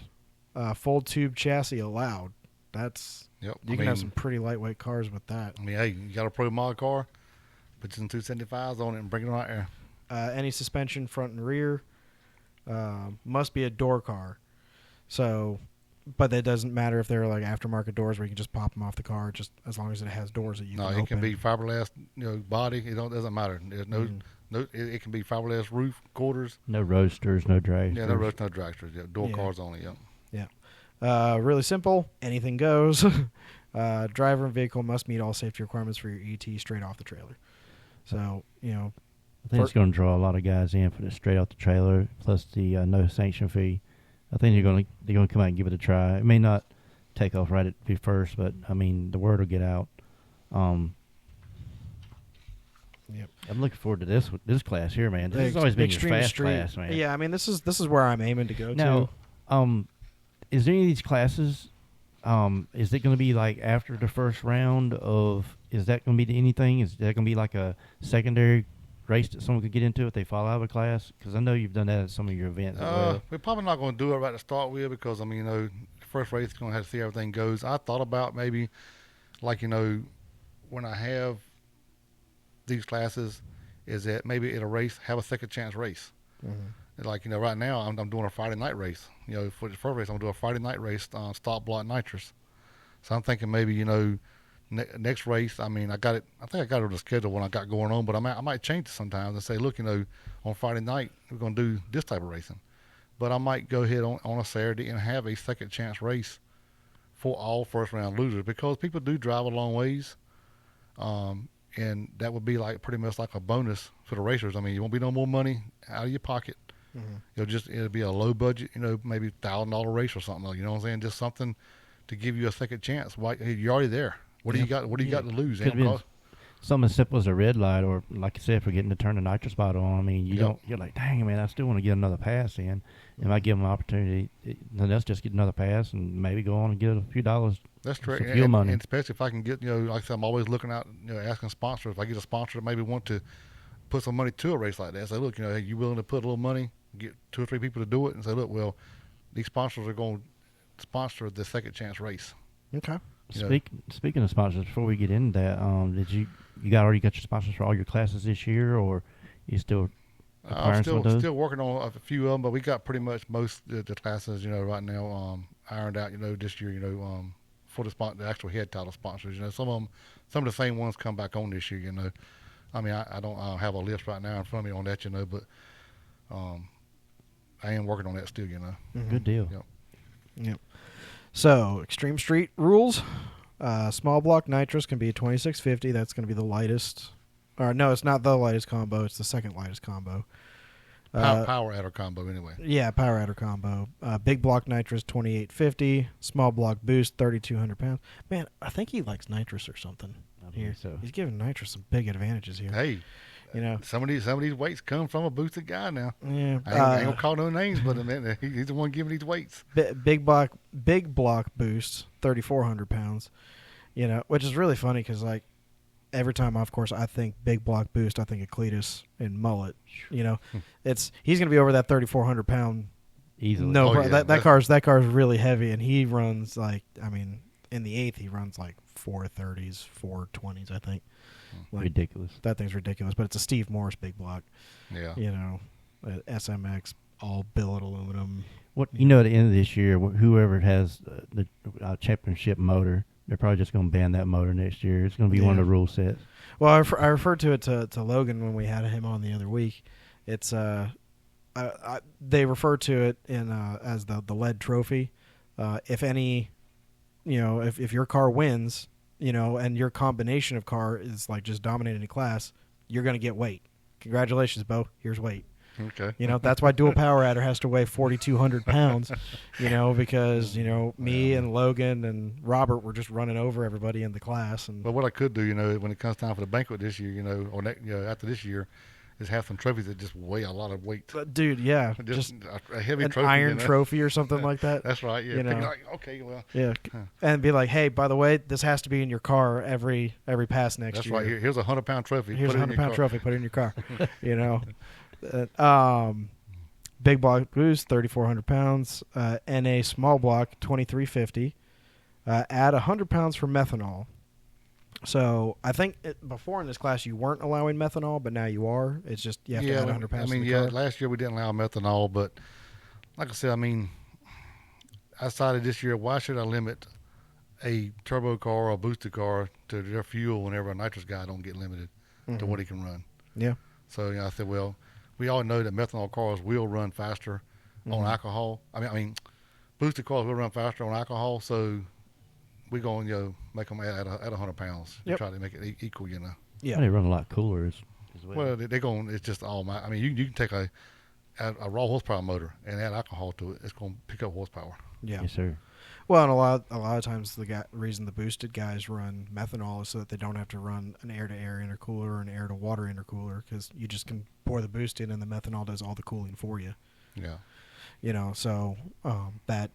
Full tube chassis allowed. That's Yep. you can have some pretty lightweight cars with that. I mean, hey, you got a pro mod car, put some 275s on it and bring it right there. Any suspension front and rear must be a door car. So, but it doesn't matter if they're like aftermarket doors where you can just pop them off the car, just as long as it has doors that you can open. No, it can be fiberglass, body. It doesn't matter. There's no. It can be fiberglass roof, quarters. No roasters, no dragsters. Yeah, no roasters, no dragsters. Yeah, door cars only. Yeah. Really simple. Anything goes. Driver and vehicle must meet all safety requirements for your ET straight off the trailer. So, I think it's going to draw a lot of guys in for the straight off the trailer, plus the no sanction fee. I think they're going to come out and give it a try. It may not take off right at first, but I mean the word will get out. Yep. I'm looking forward to this class here, man. This has always been your fast street class, man. Yeah, I mean this is where I'm aiming to go now, to. Is there any of these classes? Is it going to be like after the first round of? Is that going to be anything? Is that going to be like a secondary race that someone could get into if they fall out of a class? Because I know you've done that at some of your events as well. We're probably not going to do it right to start with because I mean, the first race is going to have to see how everything goes. I thought about maybe, like when I have these classes, is that maybe at a race have a second chance race. Mm-hmm. Like right now I'm doing a Friday night race. For the first race I'm gonna do a Friday night race on stop block nitrous. So I'm thinking maybe next race. I mean I think I got it on the schedule when I got going on, but I might change it sometimes and say look on Friday night we're gonna do this type of racing, but I might go ahead on a Saturday and have a second chance race for all first round losers because people do drive a long ways. And that would be like pretty much like a bonus for the racers. I mean, you won't be no more money out of your pocket. Mm-hmm. It'll be a low budget, maybe $1,000 race or something. You know what I'm saying? Just something to give you a second chance. Why you're already there? What do you got? What do you got to lose? Something as simple as a red light, or like you said, forgetting to turn the nitrous bottle on. I mean, you're like, dang man, I still want to get another pass in. And I give them an opportunity, then let's just get another pass and maybe go on and get a few dollars. That's correct. Fuel money. And especially if I can get, like I said, I'm always looking out, asking sponsors. If I get a sponsor that maybe want to put some money to a race like that, say, look, hey, you willing to put a little money, get 2 or 3 people to do it, and say, look, well, these sponsors are going to sponsor the second chance race. Okay. Speaking of sponsors, before we get into that, did you already got your sponsors for all your classes this year, or you still? I'm still working on a few of them, but we got pretty much most of the classes, right now, ironed out, this year, for the actual head title sponsors. Some of the same ones come back on this year, I mean, I don't have a list right now in front of me on that, but I am working on that still, Mm-hmm. Good deal. Yep. So, Extreme Street rules. Small block nitrous can be a 2650. That's going to be the lightest. Or no, it's not the lightest combo. It's the second lightest combo. Power adder combo, anyway. Yeah, power adder combo. Big block nitrous 2850. Small block boost 3200 pounds. Man, I think he likes nitrous or something. Here, so he's giving nitrous some big advantages here. Hey, some of these weights come from a boosted guy now. Yeah, I ain't gonna call no names, but he's the one giving these weights. Big block boost 3400 pounds. Which is really funny because like every time off course, I think big block boost. I think of Cletus and Mullet. You know, he's going to be over that 3,400 pound easily. No, yeah. that car's really heavy, and he runs like, I mean, in the 8th he runs like 430s, 420s, I think. Like, ridiculous. That thing's ridiculous, but it's a Steve Morris big block. Yeah. You know, SMX, all billet aluminum. What you know, at the end of this year, whoever has the championship motor, they're probably just going to ban that motor next year. It's going to be one of the rule sets. Well, I referred to it to Logan when we had him on the other week. It's they refer to it in as the lead trophy. If any, you know, if your car wins, you know, and your combination of car is like just dominating the class, you're going to get weight. Congratulations, Bo. Here's weight. Okay. You know, that's why dual power adder has to weigh 4,200 pounds, you know, because, you know, me and Logan and Robert were just running over everybody in the class. And But what I could do, you know, when it comes time for the banquet this year, you know, or after this year, is have some trophies that just weigh a lot of weight. Dude, yeah. Just a heavy an trophy. iron you know? trophy or something like that. That's right, yeah. You know. Like, okay, well. Yeah. And be like, hey, by the way, this has to be in your car every pass next That's year. right. Here's a 100-pound trophy. Here's a Put it in your 100-pound car. trophy. Put it in your car. You know. Big block boost, 3,400 pounds. NA small block, 2,350. Add 100 pounds for methanol. So I think before in this class you weren't allowing methanol, but now you are. It's just you have to add 100 pounds. I mean, to the car. last year we didn't allow methanol, but like I said, I mean, I decided this year, why should I limit a turbo car or a boosted car to their fuel whenever a nitrous guy don't get limited to what he can run? Yeah. So, you know, I said, well, we all know that methanol cars will run faster on alcohol. I mean, boosted cars will run faster on alcohol, so we're going to, you know, make them add 100 pounds to try to make it equal, you know. Yeah. They run a lot cooler as well. Well, they're going. It's just all. I mean, you can take a raw horsepower motor and add alcohol to it. It's going to pick up horsepower. Yeah. Yes, sir. Well, and a lot of times the reason the boosted guys run methanol is so that they don't have to run an air-to-air intercooler or an air-to-water intercooler, because you just can pour the boost in and the methanol does all the cooling for you. Yeah. You know, so that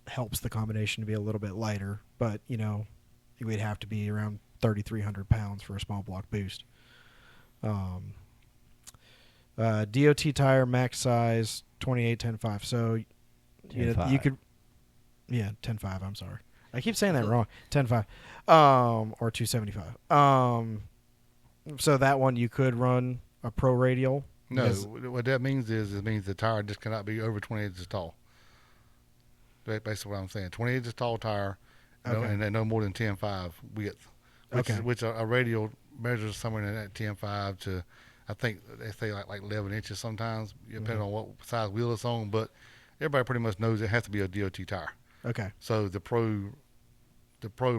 helps the combination to be a little bit lighter, but, you know, we'd have to be around 3,300 pounds for a small block boost. DOT tire max size 28-10.5. So you could, 10.5. I'm sorry, I keep saying that wrong. 10.5, or 275. So that one you could run a pro radial. No, what that means is it means the tire just cannot be over 20 inches tall. That's basically what I'm saying. 20 inches tall tire, and then no more than 10.5 width. Which a radial measures somewhere in that 10.5 to, I think they say like 11 inches sometimes, depending on what size wheel it's on. But everybody pretty much knows it has to be a DOT tire. Okay. So the pro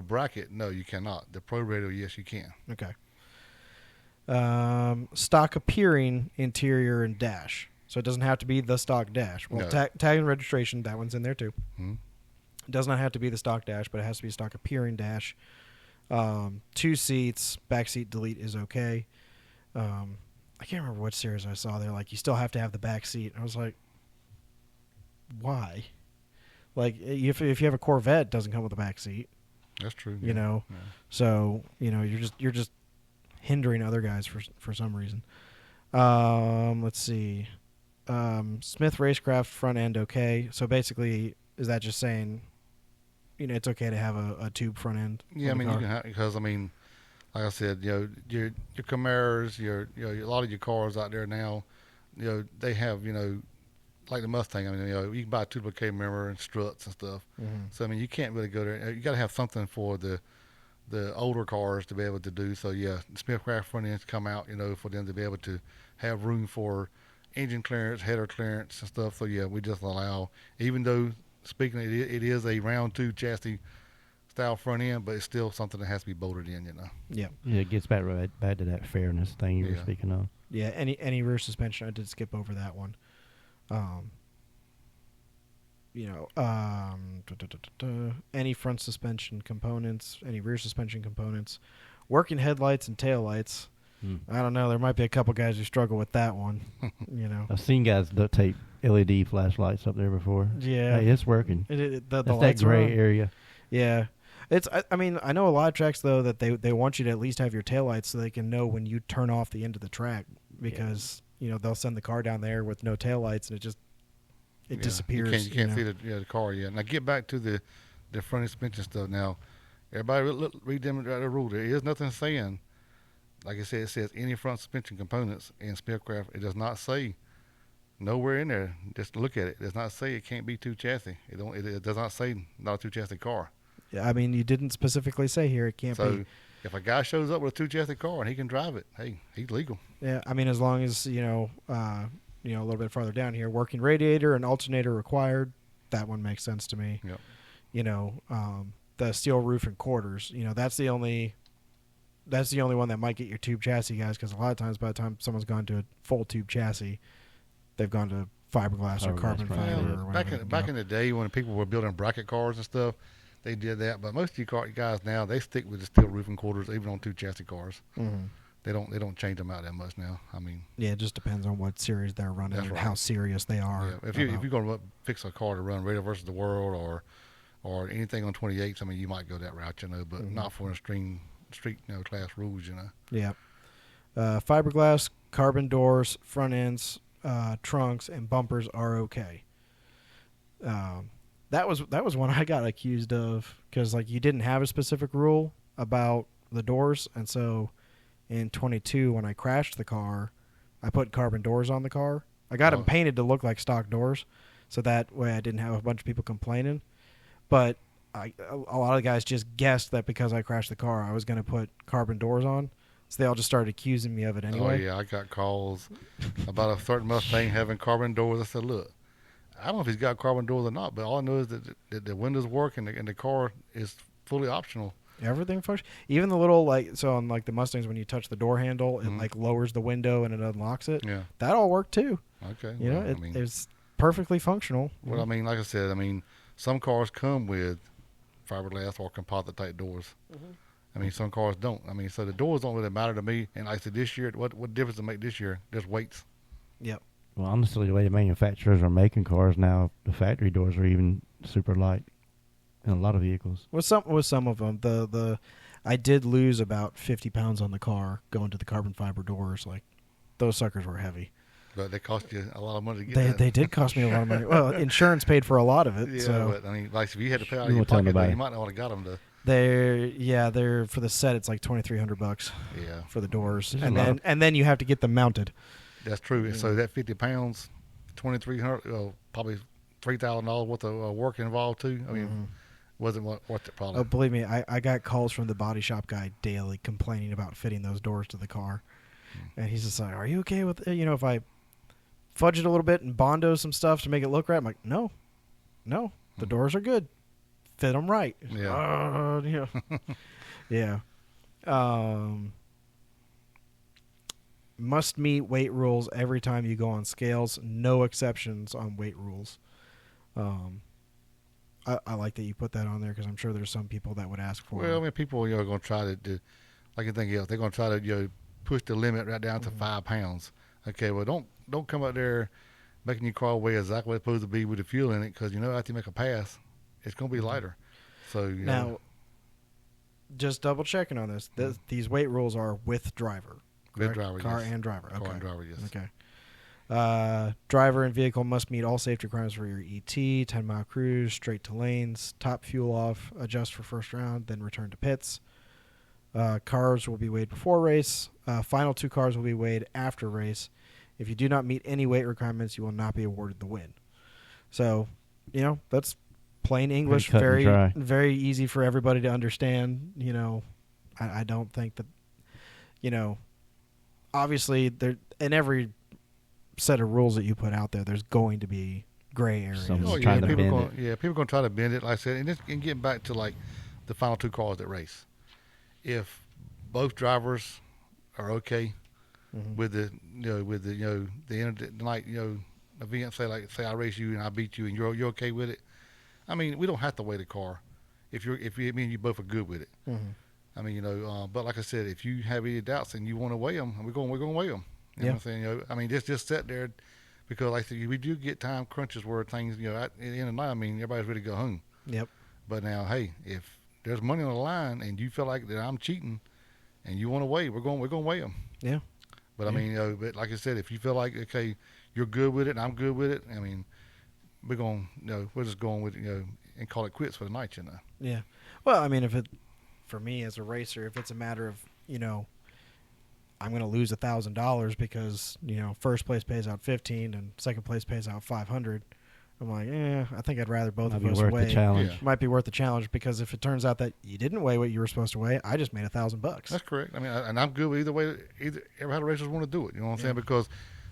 bracket, no, you cannot. The pro radial, yes, you can. Okay. Stock appearing interior and dash. So it doesn't have to be the stock dash. Well, No. tag and registration, that one's in there too. Mm-hmm. It does not have to be the stock dash, but it has to be a stock appearing dash. 2 seats, back seat delete is okay. I can't remember what series I saw there. Like, you still have to have the back seat. I was like, why? Like, if you have a Corvette, it doesn't come with a back seat. That's true. You know, so you know you're just hindering other guys for some reason. Let's see. Smith Racecraft front end okay. So basically, is that just saying, you know, it's okay to have a tube front end? Yeah, I mean, you can have, because I mean, like I said, you know, your Camaros, a lot of your cars out there now, you know, they have, you know, like the Mustang. I mean, you know, you can buy a tubular cable member and struts and stuff. Mm-hmm. So I mean, you can't really go there. You got to have something for the older cars to be able to do. So yeah, the Smithcraft front ends come out, you know, for them to be able to have room for engine clearance, header clearance, and stuff. So yeah, we just allow, even though speaking, it is a round tube chassis style front end, but it's still something that has to be bolted in, you know. Yeah. Yeah, it gets back to that fairness thing you were speaking of. Yeah. Any rear suspension, I did skip over that one. Any front suspension components, any rear suspension components, working headlights and taillights. I don't know. There might be a couple guys who struggle with that one. You know, I've seen guys duct tape LED flashlights up there before. Yeah, hey, it's working. The That's lights that gray are on. area. Yeah, I mean, I know a lot of tracks though that they want you to at least have your taillights so they can know when you turn off the end of the track, because they'll send the car down there with no taillights and it disappears. You can't see the car yet. Now get back to the front suspension stuff. Now everybody read them the rule. There is nothing saying, like I said, it says any front suspension components in Spellcraft. It does not say nowhere in there. Just look at it. It does not say it can't be two chassis. It does not say not a two chassis car. Yeah, I mean, you didn't specifically say here it can't be. So if a guy shows up with a two chassis car and he can drive it, hey, he's legal. Yeah, I mean, as long as a little bit farther down here, working radiator and alternator required. That one makes sense to me. Yep. The steel roof and quarters. That's the only one that might get your tube chassis guys, because a lot of times by the time someone's gone to a full tube chassis, they've gone to fiberglass or carbon fiber or whatever. Back in the day when people were building bracket cars and stuff, they did that. But most of you guys now, they stick with the steel roof and quarters even on two chassis cars. Mm-hmm. They don't change them out that much now. I mean, yeah, it just depends on what series they're running and how serious they are. Yeah. If you're going to fix a car to run Radio versus the World or anything on 28s, I mean, you might go that route, but not for a street class rules, Yeah. Fiberglass, carbon doors, front ends, trunks, and bumpers are okay. That was one I got accused of, because you didn't have a specific rule about the doors, and so in 22 when I crashed the car, I put carbon doors on the car. I got them painted to look like stock doors, so that way I didn't have a bunch of people complaining. But a lot of guys just guessed that because I crashed the car, I was going to put carbon doors on. So they all just started accusing me of it anyway. Oh, yeah. I got calls about a certain Mustang having carbon doors. I said, look, I don't know if he's got carbon doors or not, but all I know is that the windows work and the car is fully optional. Everything functions. Even the little, on the Mustangs, when you touch the door handle, it lowers the window and it unlocks it. Yeah. That all worked too. Okay. It's perfectly functional. Well, I mean, like I said, some cars come with fiberglass or composite type doors. Mm-hmm. I mean, some cars don't. I mean, so the doors don't really matter to me. And like I said, this year, what difference does it make this year? Just weights. Yep. Well, honestly, the way the manufacturers are making cars now, the factory doors are even super light in a lot of vehicles. With some of them, I did lose about 50 pounds on the car going to the carbon fiber doors. Those suckers were heavy. But they cost you a lot of money to get They did cost me a lot of money. Well, insurance paid for a lot of it. Yeah, so. But I mean, if you had to pay out of your pocket, you might not want to got them to. They're for the set. It's $2,300. Yeah. For the doors, and then you have to get them mounted. That's true. Yeah. So that 50 pounds, $2,300, probably $3,000 worth of work involved too. I mean, wasn't worth it probably. Oh, believe me, I got calls from the body shop guy daily complaining about fitting those doors to the car, and he's just like, "Are you okay with if I fudge it a little bit and Bondo some stuff to make it look right?" I'm like, "No, the doors are good. Fit them right." Yeah. Yeah. Must meet weight rules every time you go on scales. No exceptions on weight rules. I like that you put that on there, because I'm sure there's some people that would ask for it. Well, I mean, people are going to try to, like anything else, they're going to try to push the limit right down to 5 pounds. Okay, well, don't come out there making your car weigh exactly what it's supposed to be with the fuel in it, because after you make a pass, it's going to be lighter. So now, just double checking on this. These weight rules are with driver. With driver, car yes. and driver. Okay. Car and driver, yes. Okay. Driver and vehicle must meet all safety requirements for your ET, 10-mile cruise, straight to lanes, top fuel off, adjust for first round, then return to pits. Cars will be weighed before race. Final 2 cars will be weighed after race. If you do not meet any weight requirements, you will not be awarded the win. So, that's plain English, very, very easy for everybody to understand. I don't think that, obviously there in every set of rules that you put out there, there's going to be gray areas. People are going to try to bend it, like I said, and getting back to the final 2 cars that race. If both drivers are okay with the end of the night event, say I race you and I beat you and you're okay with it. I mean, we don't have to weigh the car if you both are good with it. I mean, but like I said, if you have any doubts and you want to weigh them, we're going to weigh them. You know what I'm saying? I mean, just sit there, because like I said, we do get time crunches where things, at the end of the night, I mean, everybody's ready to go home. Yep. But now, hey, if there's money on the line, and you feel like that I'm cheating, and you want to weigh, we're going to weigh them. Yeah. But I mean, but like I said, if you feel like okay, you're good with it, and I'm good with it, I mean, we're just going with and call it quits for the night, Yeah. Well, I mean, for me as a racer, if it's a matter of I'm going to lose $1,000 because first place pays out 15 and second place pays out 500. I'm like, I think I'd rather both of us worth weigh. the challenge. Yeah. Might be worth the challenge, because if it turns out that you didn't weigh what you were supposed to weigh, I just made $1,000. That's correct. I mean, and I'm good with either way. Every how the racers want to do it. You know what I'm saying? Because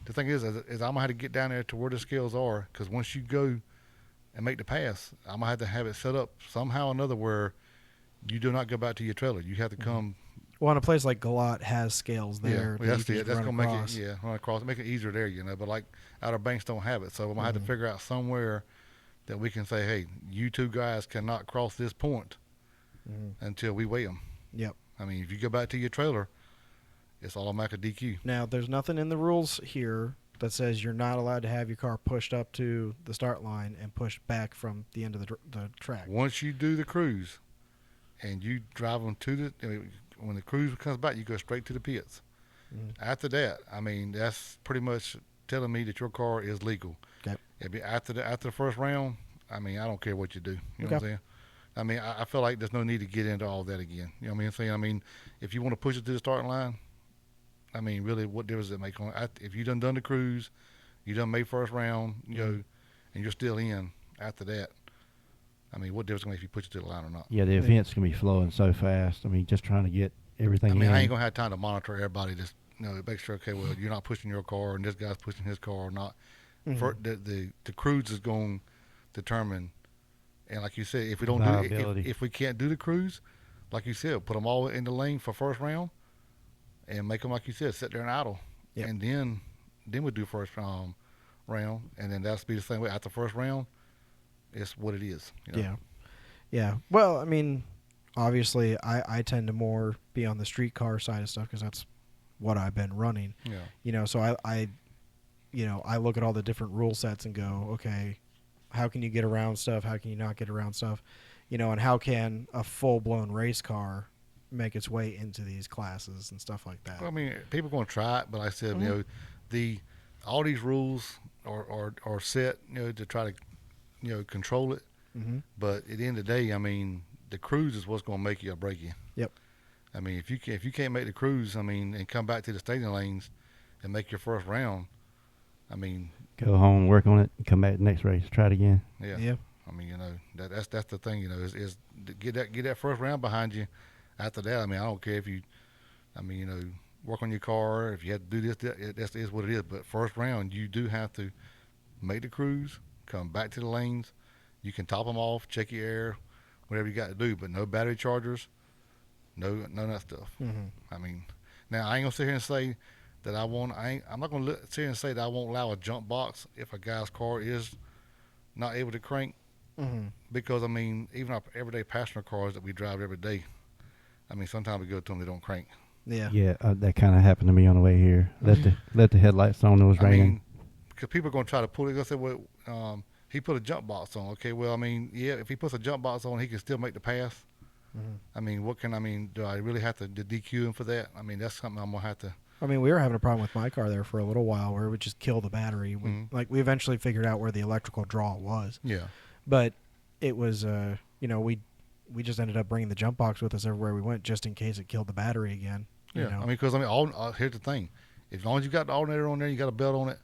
the thing is I'm gonna have to get down there to where the scales are. Because once you go and make the pass, I'm gonna have to have it set up somehow or another where you do not go back to your trailer. You have to come. Well, in a place like Galat has scales there. Yeah, that's it. That's gonna make across. it. Yeah, run across, make it easier there. But like Outer Banks don't have it, so I'm gonna have to figure out somewhere that we can say, hey, you two guys cannot cross this point until we weigh them. Yep. I mean, if you go back to your trailer, it's automatic DQ. Now, there's nothing in the rules here that says you're not allowed to have your car pushed up to the start line and pushed back from the end of the track. Once you do the cruise and you drive them when the cruise comes back, you go straight to the pits. After that, I mean, that's pretty much telling me that your car is legal. Okay. After the first round, I mean, I don't care what you do. You know what I'm saying? I mean, I feel like there's no need to get into all that again. You know what I'm saying? I mean, if you want to push it to the starting line, I mean, really, what difference does it make? If you done the cruise, you done made first round, and you're still in after that, I mean, what difference does it make if you push it to the line or not? Yeah, the event's going to be flowing so fast. I mean, just trying to get everything in. I ain't going to have time to monitor everybody. Just, make sure, okay, well, you're not pushing your car and this guy's pushing his car or not. The cruise is going to determine, and like you said, if we don't if we can't do the cruise, like you said, put them all in the lane for first round, and make them, like you said, sit there and idle, and then we do first round, and then that's be the same way after first round. It's what it is. Yeah. Well, I mean, obviously, I tend to more be on the street car side of stuff because that's what I've been running. Yeah. So I look at all the different rule sets and go, okay, how can you get around stuff? How can you not get around stuff? And how can a full-blown race car make its way into these classes and stuff like that? Well, I mean, people are going to try it, but like I said, all these rules are set, to try to, control it. But at the end of the day, I mean, the cruise is what's going to make you or break you. Yep. I mean, if you can't make the cruise, I mean, and come back to the staging lanes and make your first round, I mean, go home, work on it, and come back the next race, try it again. Yeah. I mean, that's the thing, is to get that first round behind you. After that, I mean, I don't care if you, work on your car. If you have to do this, that is what it is. But first round, you do have to make the cruise, come back to the lanes. You can top them off, check your air, whatever you got to do, but no battery chargers, none of that stuff. I mean, now I ain't gonna sit here and say that I'm not gonna sit here and say that I won't allow a jump box if a guy's car is not able to crank, because I mean, even our everyday passenger cars that we drive every day, I mean, sometimes we go to them, they don't crank. Yeah, that kind of happened to me on the way here. Let the headlights on. It was raining. Mean, because people are gonna try to pull it. They'll say, well, he put a jump box on. Okay, well, I mean, yeah, if he puts a jump box on, he can still make the pass. I mean, do I really have to DQ him for that? I mean, that's something I'm gonna have to. I mean, we were having a problem with my car there for a little while where it would just kill the battery. We eventually figured out where the electrical draw was. Yeah. But it was, we just ended up bringing the jump box with us everywhere we went just in case it killed the battery again. Yeah. I mean, because here's the thing: as long as you got the alternator on there, you got a belt on it.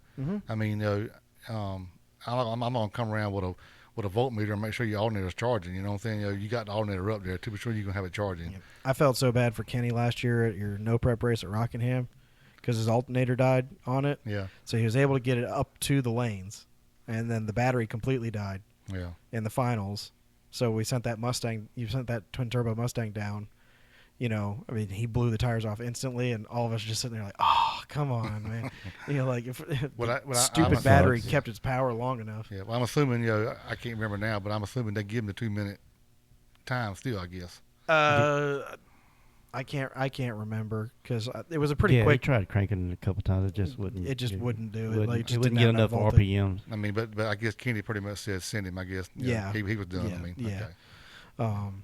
I mean, I'm not gonna come around with a voltmeter and make sure your alternator's charging. You know what I'm saying? You got the alternator up there to be sure you're gonna have it charging. Yeah. I felt so bad for Kenny last year at your no prep race at Rockingham because his alternator died on it. Yeah. So he was able to get it up to the lanes, and then the battery completely died. Yeah. In the finals, so we sent that twin turbo Mustang down. I mean, he blew the tires off instantly, and all of us just sitting there like, oh, come on, man. Like if stupid battery kept its power long enough. Yeah, well, I'm assuming, I can't remember now, but I'm assuming they give him the 2-minute time still, I guess. I can't remember because it was a pretty quick. He tried cranking it a couple times. It just wouldn't. It just wouldn't do it. Like, it wouldn't get enough RPMs. I mean, but I guess Kenny pretty much said send him. I guess. Yeah. He was done. Yeah. I mean. Yeah. Okay.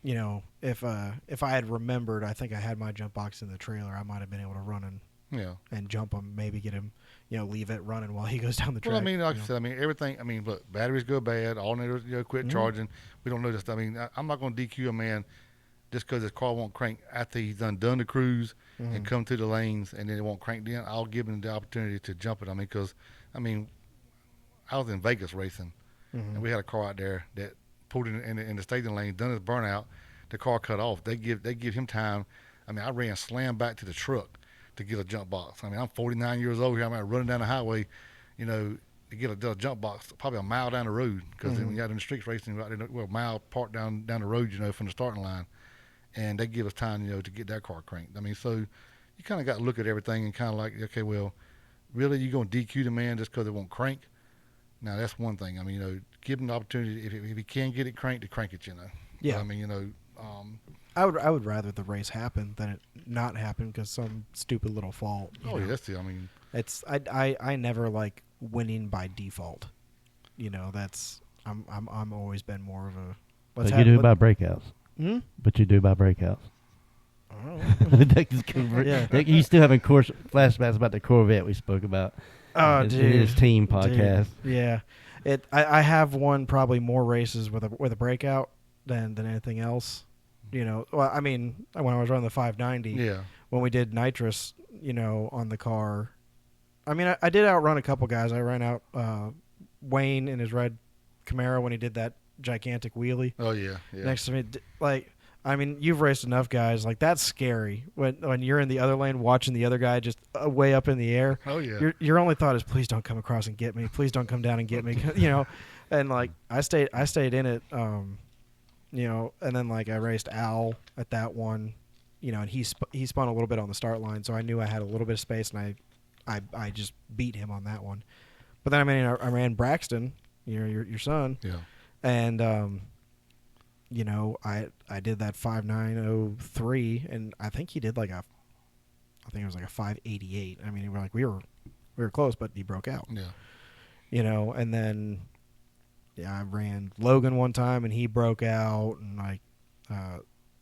you know, if I had remembered, I think I had my jump box in the trailer, I might have been able to run and jump him, maybe get him, you know, leave it running while he goes down the track. Well, I mean, like I said, I mean, everything. I mean, look, batteries go bad. Alternators, quit charging. We don't know this. I mean, I'm not going to DQ a man just because his car won't crank after he's done the cruise and come through the lanes, and then it won't crank. Then I'll give him the opportunity to jump it. I mean, because I was in Vegas racing, and we had a car out there that pulled in the staging lane, done his burnout. The car cut off. They give him time. I mean, I ran slam back to the truck to get a jump box. I mean, I'm 49 years old here. I'm running down the highway, you know, to get a jump box probably a mile down the road, because when you got in the streets racing, we're a mile apart down the road, you know, from the starting line, and they give us time, you know, to get that car cranked. I mean, so you kind of got to look at everything and kind of like, okay, well, really, you going to DQ the man just because it won't crank? Now, that's one thing. I mean, you know, give him the opportunity, if he can get it cranked, to crank it, you know. Yeah. But, I mean, you know, I would rather the race happen than it not happen because some stupid little fault. Yeah, that's it. I mean, it's I never like winning by default. You know, that's I'm always been more of a. But you do by breakouts. Hmm? But you do by breakouts. Yeah. You still having flashbacks about the Corvette we spoke about. Oh, in dude. his team podcast. Dude. Yeah, I have won probably more races with a breakout than anything else. You know, well, I mean, when I was running the 590, when we did nitrous, you know, on the car, I mean, I did outrun a couple guys. I ran out Wayne in his red Camaro when he did that gigantic wheelie. Oh yeah. Next to me, like, I mean, you've raced enough guys. Like, that's scary when you're in the other lane watching the other guy just way up in the air. Oh yeah. Your only thought is, please don't come across and get me. Please don't come down and get me. You know, and like I stayed in it. You know, and then like I raced Al at that one, you know, and he spun a little bit on the start line, so I knew I had a little bit of space, and I just beat him on that one. But then I ran Braxton, you know, your son, and you know, I did that 5.903, and I think he did like I think it was like a 5.88. I mean, we were close, but he broke out. Yeah, you know, and then. Yeah, I ran Logan one time and he broke out, and like,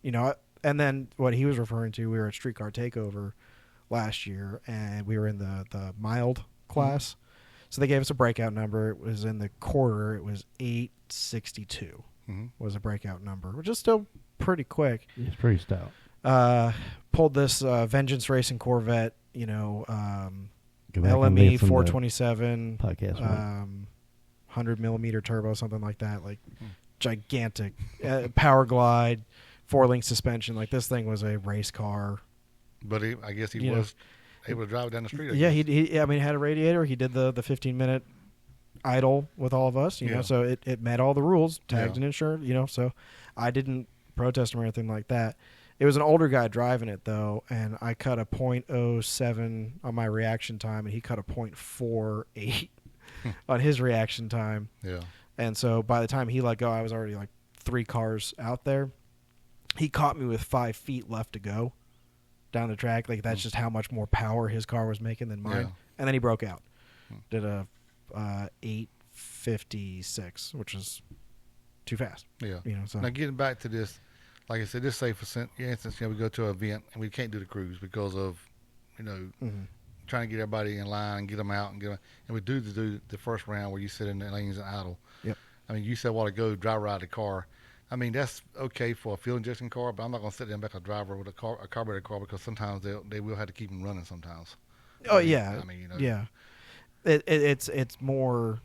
you know, and then what he was referring to, we were at Streetcar Takeover last year, and we were in the mild class, so they gave us a breakout number. It was in the quarter. It was 862 was a breakout number, which is still pretty quick. It's pretty stout. Pulled this Vengeance Racing Corvette, you know, LME 427 podcast. 100mm turbo, something like that, like gigantic power glide, 4-link suspension. Like, this thing was a race car. But I guess he was able to drive it down the street. Yeah, he I mean, had a radiator. He did the 15-minute idle with all of us, you know, so it met all the rules, tagged and insured, you know, so I didn't protest him or anything like that. It was an older guy driving it, though, and I cut a .07 on my reaction time, and he cut a .48 on his reaction time. Yeah. And so by the time he let go, I was already like 3 cars out there. He caught me with 5 feet left to go down the track. Like, that's just how much more power his car was making than mine. Yeah. And then he broke out. Did a 8:56, which was too fast. Yeah. You know, so now getting back to this, like I said, this say for instance, you know, we go to an event and we can't do the cruise because of, you know, trying to get everybody in line and get them out and we do the first round where you sit in the lanes and idle. Yep. I mean, you said a while ago, dry ride the car. I mean, that's okay for a fuel injection car, but I'm not going to sit there and back a driver with a carbureted car, because sometimes they will have to keep them running sometimes. Oh, yeah. I mean, you know. Yeah. It's more.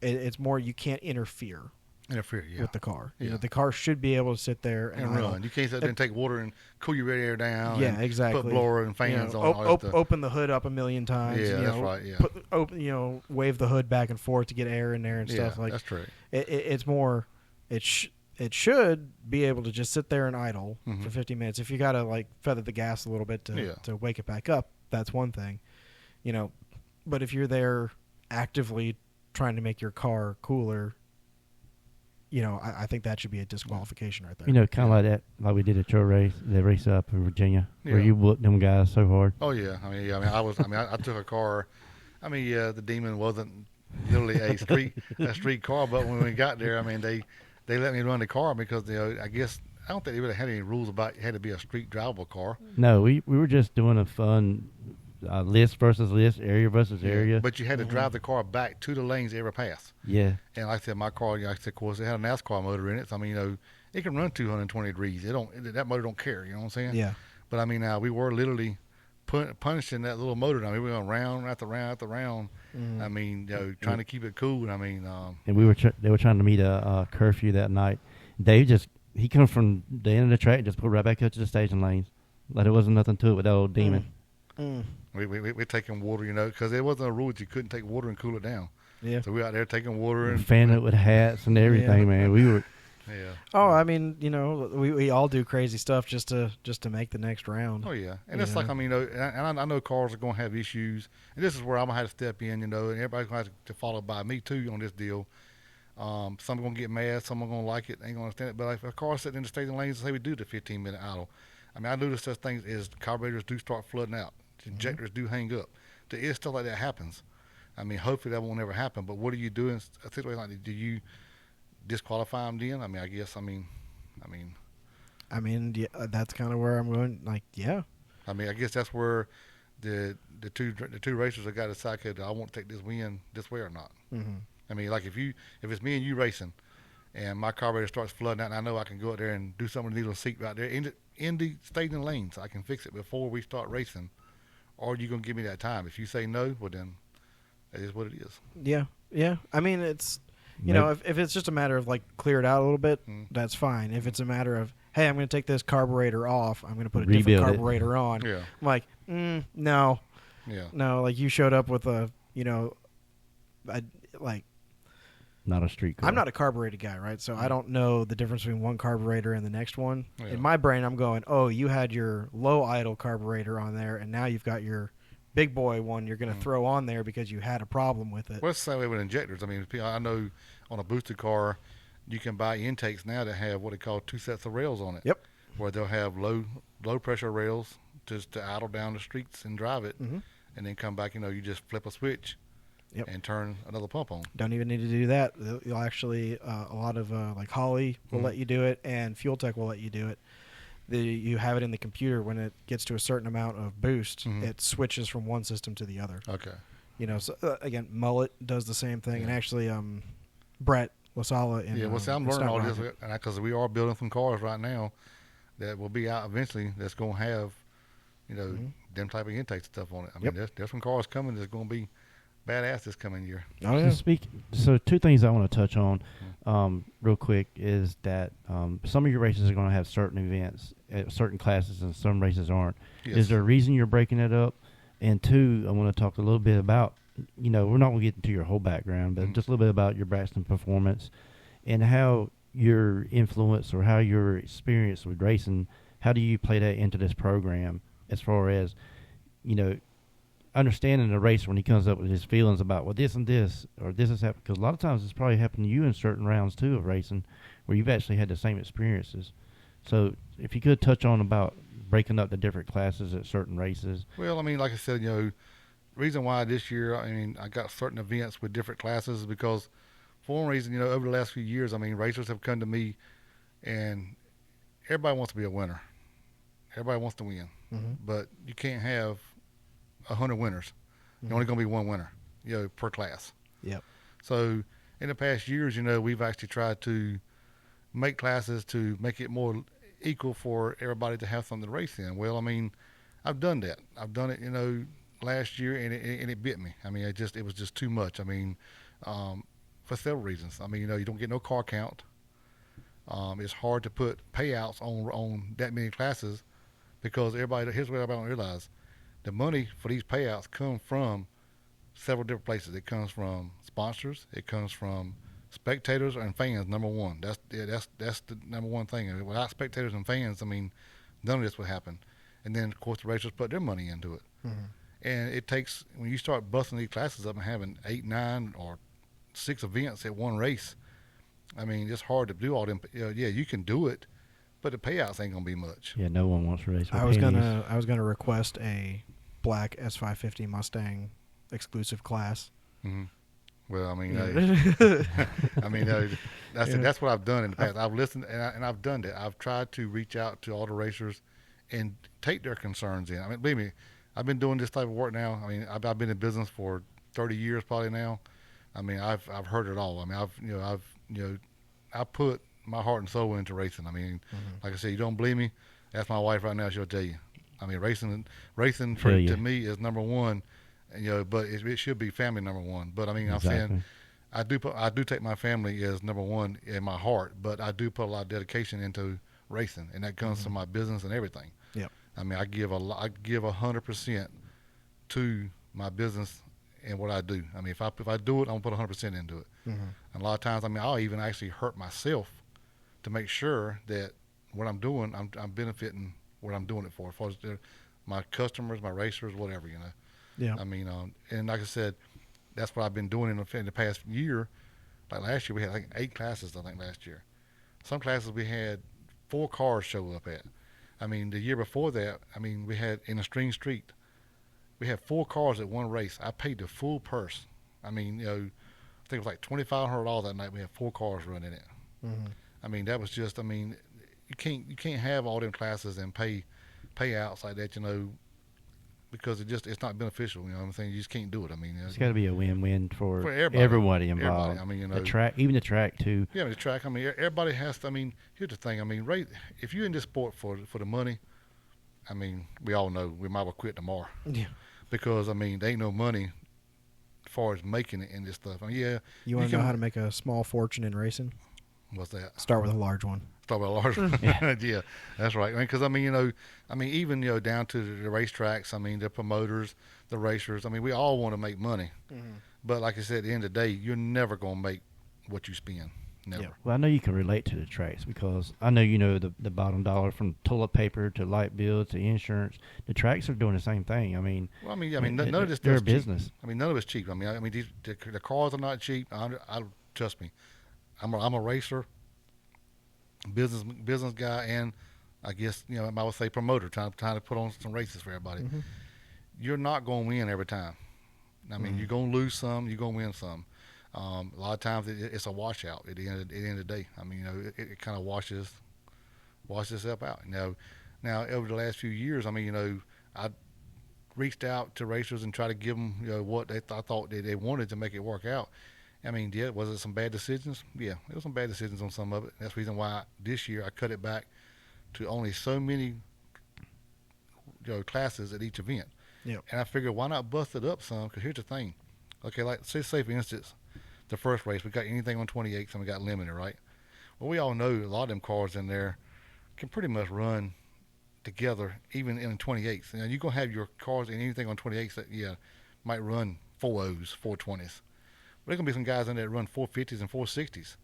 It's more you can't interfere with the car. You know, the car should be able to sit there and run. You can't sit there and take water and cool your radiator down. Yeah, and exactly. Put blower and fans you know, on. Open the hood up a million times. Yeah, you know, that's right. Yeah. Open, you know, wave the hood back and forth to get air in there and stuff. Like, that's true. It's more. It should be able to just sit there and idle for 15 minutes. If you got to like feather the gas a little bit to wake it back up, that's one thing. You know, but if you're there actively trying to make your car cooler, you know, I think that should be a disqualification right there. You know, kind of like that, like we did at your race, the race up in Virginia, where you whooped them guys so hard. Oh yeah, I took a car. I mean, the Demon wasn't literally a street car, but when we got there, I mean, they let me run the car because I guess I don't think they really had any rules about it had to be a street drivable car. No, we were just doing a fun list versus list, area versus area. But you had to drive the car back to the lanes they ever pass. Yeah. And like I said, my car, like I said, of course, it had a NASCAR motor in it. So I mean, it can run 220 degrees. That motor don't care. You know what I'm saying? Yeah. But I mean, now we were literally punishing that little motor. I mean, we were going round after round after round. I mean, trying to keep it cool. I mean, and they were trying to meet a curfew that night. Dave he come from the end of the track, just put right back up to the staging lanes, like there wasn't nothing to it with that old demon. We're taking water, because there wasn't a rule that you couldn't take water and cool it down. Yeah. So we were out there taking water and fanning it with hats and everything, man. We were. Yeah. Oh, I mean, we all do crazy stuff just to make the next round. Oh yeah, and it's like, I mean, and I know cars are going to have issues, and this is where I'm gonna have to step in, and everybody's gonna have to follow by me too on this deal. Some are gonna get mad, some are gonna like it, ain't gonna understand it. But if a car sitting in the staging lanes, say we do the 15-minute idle. I mean, I notice such things as carburetors do start flooding out, injectors do hang up. There is stuff like that happens. I mean, hopefully that won't ever happen. But what do you do in a situation like that? Do you disqualify them then? I mean, I guess. I mean, yeah, that's kind of where I'm going. Like, yeah. I mean, I guess that's where the two racers have got to decide, okay, do I want to take this win this way or not? Mm-hmm. I mean, like if it's me and you racing, and my carburetor starts flooding out, and I know I can go out there and do something with the little seat right there in the staging lanes, I can fix it before we start racing. Or are you gonna give me that time? If you say no, well then, that is what it is. Yeah, yeah. I mean, it's. If it's just a matter of like clear it out a little bit, that's fine. If it's a matter of, hey, I'm going to take this carburetor off, I'm going to put a different carburetor on. Yeah. I'm like, no. Yeah. No, like you showed up with a, not a street car. I'm not a carburetor guy, right? So I don't know the difference between one carburetor and the next one. Yeah. In my brain, I'm going, oh, you had your low idle carburetor on there, and now you've got your big boy one you're going to throw on there because you had a problem with it. Well, it's the same way with injectors. I mean, I know on a boosted car, you can buy intakes now that have what they call two sets of rails on it. Yep. Where they'll have low pressure rails just to idle down the streets and drive it, and then come back. You just flip a switch, and turn another pump on. Don't even need to do that. You'll actually a lot of like Holly will let you do it, and Fuel Tech will let you do it. You have it in the computer when it gets to a certain amount of boost, it switches from one system to the other. Okay. So again, Mullet does the same thing, and actually, Brett Lasala. I'm learning all this because we are building some cars right now that will be out eventually. That's going to have, them type of intake stuff on it. I mean, there's some cars coming that's going to be badass this coming year. Oh yeah. So two things I want to touch on, real quick is that some of your races are going to have certain events, certain classes, and some races aren't. Yes. Is there a reason you're breaking it up? And two, I want to talk a little bit about, we're not going to get into your whole background, but just a little bit about your Braxton performance and how your influence or how your experience with racing, how do you play that into this program as far as, understanding the racer when he comes up with his feelings about, well, this and this, or this has happened. Because a lot of times it's probably happened to you in certain rounds, too, of racing, where you've actually had the same experiences. So if you could touch on about breaking up the different classes at certain races. Well, I mean, like I said, reason why this year, I got certain events with different classes is because for one reason, over the last few years, racers have come to me and everybody wants to be a winner. Everybody wants to win. But you can't have 100 winners. You're only going to be one winner, per class. Yep. So in the past years, we've actually tried to make classes to make it more equal for everybody to have something to race in. Well, I've done that. I've done it, last year, and it bit me. It was just too much. For several reasons. You don't get no car count. It's hard to put payouts on that many classes because here's what everybody don't realize. The money for these payouts come from several different places. It comes from sponsors. It comes from spectators and fans. Number one, that's the number one thing. Without spectators and fans, none of this would happen. And then, of course, the racers put their money into it. And it takes, when you start busting these classes up and having 8, 9, or 6 events at one race, it's hard to do all them. You can do it, but the payouts ain't gonna be much. Yeah, no one wants to race with I was pennies. gonna request a black S550 Mustang exclusive class. Well, I mean, Yeah. I mean, that's what I've done in the past. I've listened and I've done that. I've tried to reach out to all the racers and take their concerns in. I mean, believe me, I've been doing this type of work now. I mean, I've been in business for 30 years probably now. I mean, I've heard it all. I mean, I put my heart and soul into racing. I mean, like I said, you don't believe me? Ask my wife right now; she'll tell you. I mean, racing to me is number one. But it should be family number one. But I mean, Exactly. I'm saying I do take my family as number one in my heart, but I do put a lot of dedication into racing, and that comes from my business and everything. Yep. I mean, I give 100% to my business and what I do. I mean, if I do it, I'm gonna put 100% into it. Mm-hmm. And a lot of times, I mean, I'll even actually hurt myself to make sure that what I'm doing, I'm benefiting what I'm doing it for. As far as my customers, my racers, whatever, Yeah. I mean, and like I said, that's what I've been doing in the past year. Like last year, we had like 8 classes, I think, last year. Some classes we had 4 cars show up at. I mean, the year before that, I mean, we had in a string street, we had 4 cars at one race. I paid the full purse. I mean, I think it was like $2,500 that night. We had 4 cars running it. Mm-hmm. I mean, that was just. I mean, you can't have all them classes and payouts like that, because it's not beneficial. You know what I'm saying? You just can't do it. I mean, It's got to be a win-win for everybody. everybody involved. I mean, the track, even the track too. Yeah, the track. I mean, everybody has to. I mean, here's the thing. I mean, if you're in this sport for the money, I mean, we all know we might as well quit tomorrow. Yeah. Because I mean, there ain't no money as far as making it in this stuff. I mean, yeah. You want to know how to make a small fortune in racing? What's that? Start with a large one. Talk about a large one. Yeah, that's right. Because I mean, even down to the racetracks. I mean, the promoters, the racers. I mean, we all want to make money. Mm-hmm. But like I said, at the end of the day, you're never gonna make what you spend. Never. Yep. Well, I know you can relate to the tracks because I know the bottom dollar from toilet paper to light bill to insurance. The tracks are doing the same thing. I mean, none of this they're a stuff's cheap. business. I mean, none of it's cheap. I mean, the cars are not cheap. I trust me. I'm a racer, business guy, and I guess I would say promoter, trying to put on some races for everybody. Mm-hmm. You're not going to win every time. I mean, you're going to lose some, you're going to win some. A lot of times it's a washout at the end of the day. I mean, it kind of washes itself out. Now over the last few years, I mean, I reached out to racers and tried to give them what I thought they wanted to make it work out. I mean, was it some bad decisions? Yeah, there was some bad decisions on some of it. That's the reason why this year I cut it back to only so many classes at each event. Yep. And I figured, why not bust it up some? Because here's the thing. Okay, like say for instance, the first race, we got anything on 28s and we got limited, right? Well, we all know a lot of them cars in there can pretty much run together, even in 28s. Now, you're going to have your cars in anything on 28s that, might run 4.0s, 4.20s. But there's going to be some guys in there that run 4.50s and 4.60s.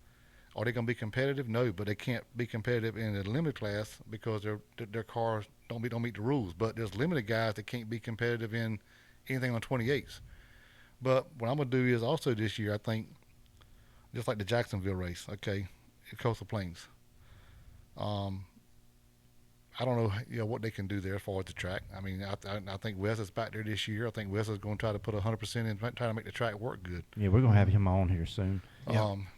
Are they going to be competitive? No, but they can't be competitive in the limited class because their cars don't meet the rules. But there's limited guys that can't be competitive in anything on 28s. But what I'm going to do is also this year, I think, just like the Jacksonville race, okay, at Coastal Plains. I don't know, what they can do there as far as the track. I mean, I think Wes is back there this year. I think Wes is going to try to put 100% in, try to make the track work good. Yeah, we're going to have him on here soon.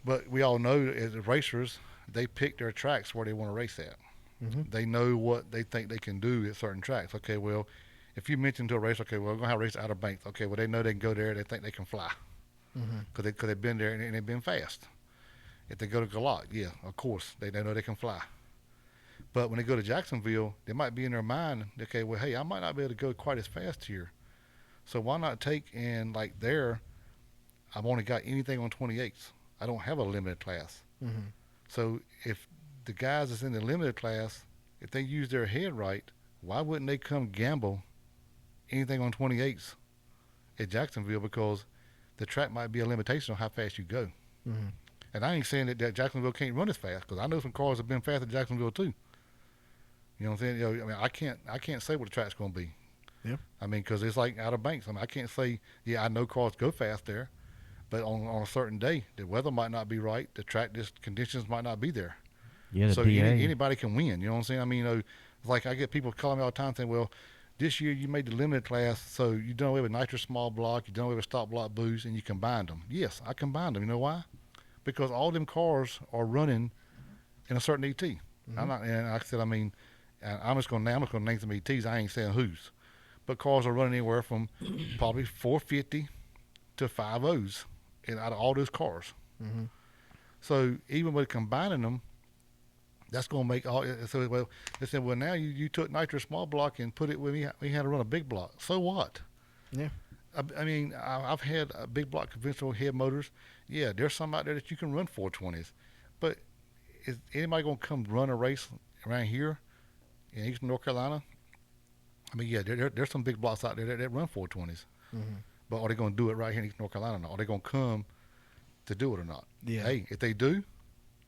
But we all know as racers, they pick their tracks where they want to race at. Mm-hmm. They know what they think they can do at certain tracks. Okay, well, if you mention to a race, okay, well, we're going to have a race at Outer Banks. Okay, well, they know they can go there. They think they can fly because they've been there and they've been fast. If they go to Galat, yeah, of course, they know they can fly. But when they go to Jacksonville, they might be in their mind, okay, well, hey, I might not be able to go quite as fast here. So why not take in, like there, I've only got anything on 28s. I don't have a limited class. Mm-hmm. So if the guys that's in the limited class, if they use their head right, why wouldn't they come gamble anything on 28s at Jacksonville? Because the track might be a limitation on how fast you go. Mm-hmm. And I ain't saying that Jacksonville can't run as fast, because I know some cars have been fast at Jacksonville too. You know what I'm saying? I mean, I can't say what the track's going to be. Yeah. I mean, because it's like Outer Banks. I mean, I can't say, I know cars go fast there, but on a certain day, the weather might not be right. The track conditions might not be there. Yeah. So anybody can win. You know what I'm saying? I mean, like I get people calling me all the time saying, well, This year you made the limited class, so you done away with nitrous small block, you done away with stop block boost, and you combined them. Yes, I combined them. You know why? Because all them cars are running in a certain ET. Mm-hmm. I'm not, and like I said, I mean, I'm just going to name some ETs. I ain't saying whose, but cars are running anywhere from probably 450 to 5.0s, and out of all those cars. Mm-hmm. So even with combining them, that's going to make all. So well, they said, well, now you took nitrous small block and put it with me. We had to run a big block. So what? Yeah. I mean, I've had big block conventional head motors. Yeah, there's some out there that you can run 420s, but is anybody going to come run a race around here in Eastern North Carolina? I mean, yeah, there's some big blocks out there that run 420s, Mm-hmm. but are they going to do it right here in Eastern North Carolina? Or not? Are they going to come to do it or not? Yeah. Hey, if they do,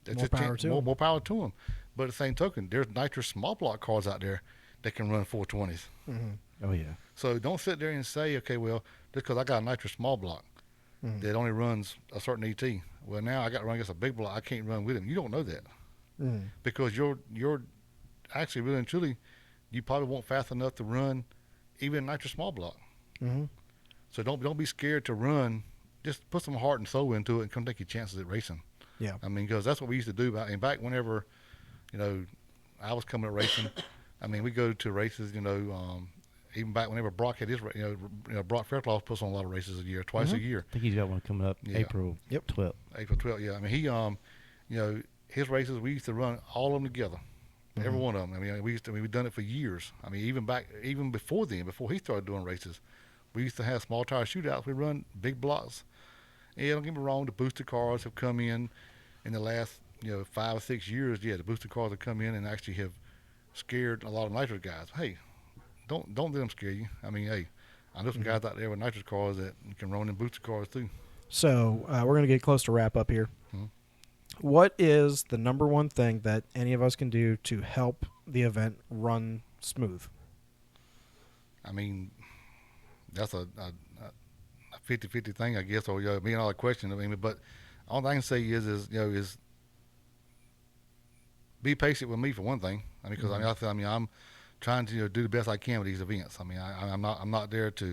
that's More a power chance, to 'em. more power to them. But at the same token, there's nitrous small block cars out there that can run 420s. Mm-hmm. Oh yeah. So don't sit there and say, okay, well, just because I got a nitrous small block Mm-hmm. that only runs a certain ET, well, now I got to run against a big block. I can't run with him. You don't know that Mm-hmm. because you're actually really and truly, you probably won't fast enough to run even a nitrous small block. Mm-hmm. So don't be scared to run. Just put some heart and soul into it and come take your chances at racing. Yeah. I mean, because that's what we used to do back whenever, you know, I was coming to racing. I mean, we go to races, you know, even back whenever Brock had his, you know Brock Fairclough puts on a lot of races a year, twice a year. I think he's got one coming up Yeah. April Yep. 12th. April 12th, yeah. I mean, he, you know, his races, we used to run all of them together. Mm-hmm. Every one of them. I mean, we've done it for years. I mean, even before then, before he started doing races, we used to have small tire shootouts. We run big blocks. And don't get me wrong, the booster cars have come in the last, you know, 5 or 6 years. Yeah, the booster cars have come in and actually have scared a lot of nitrous guys. Hey, don't let them scare you. I mean, hey, I know some Mm-hmm. guys out there with nitrous cars that can run in booster cars too. So we're going to get close to wrap up here. Mhm. What is the number one thing that any of us can do to help the event run smooth? I mean, that's a 50-50 thing, I guess, or, you know, being all a question. I mean, but all I can say is you know, be patient with me for one thing. I mean, because I mean, I'm trying to, you know, do the best I can with these events. I mean, I'm not there to,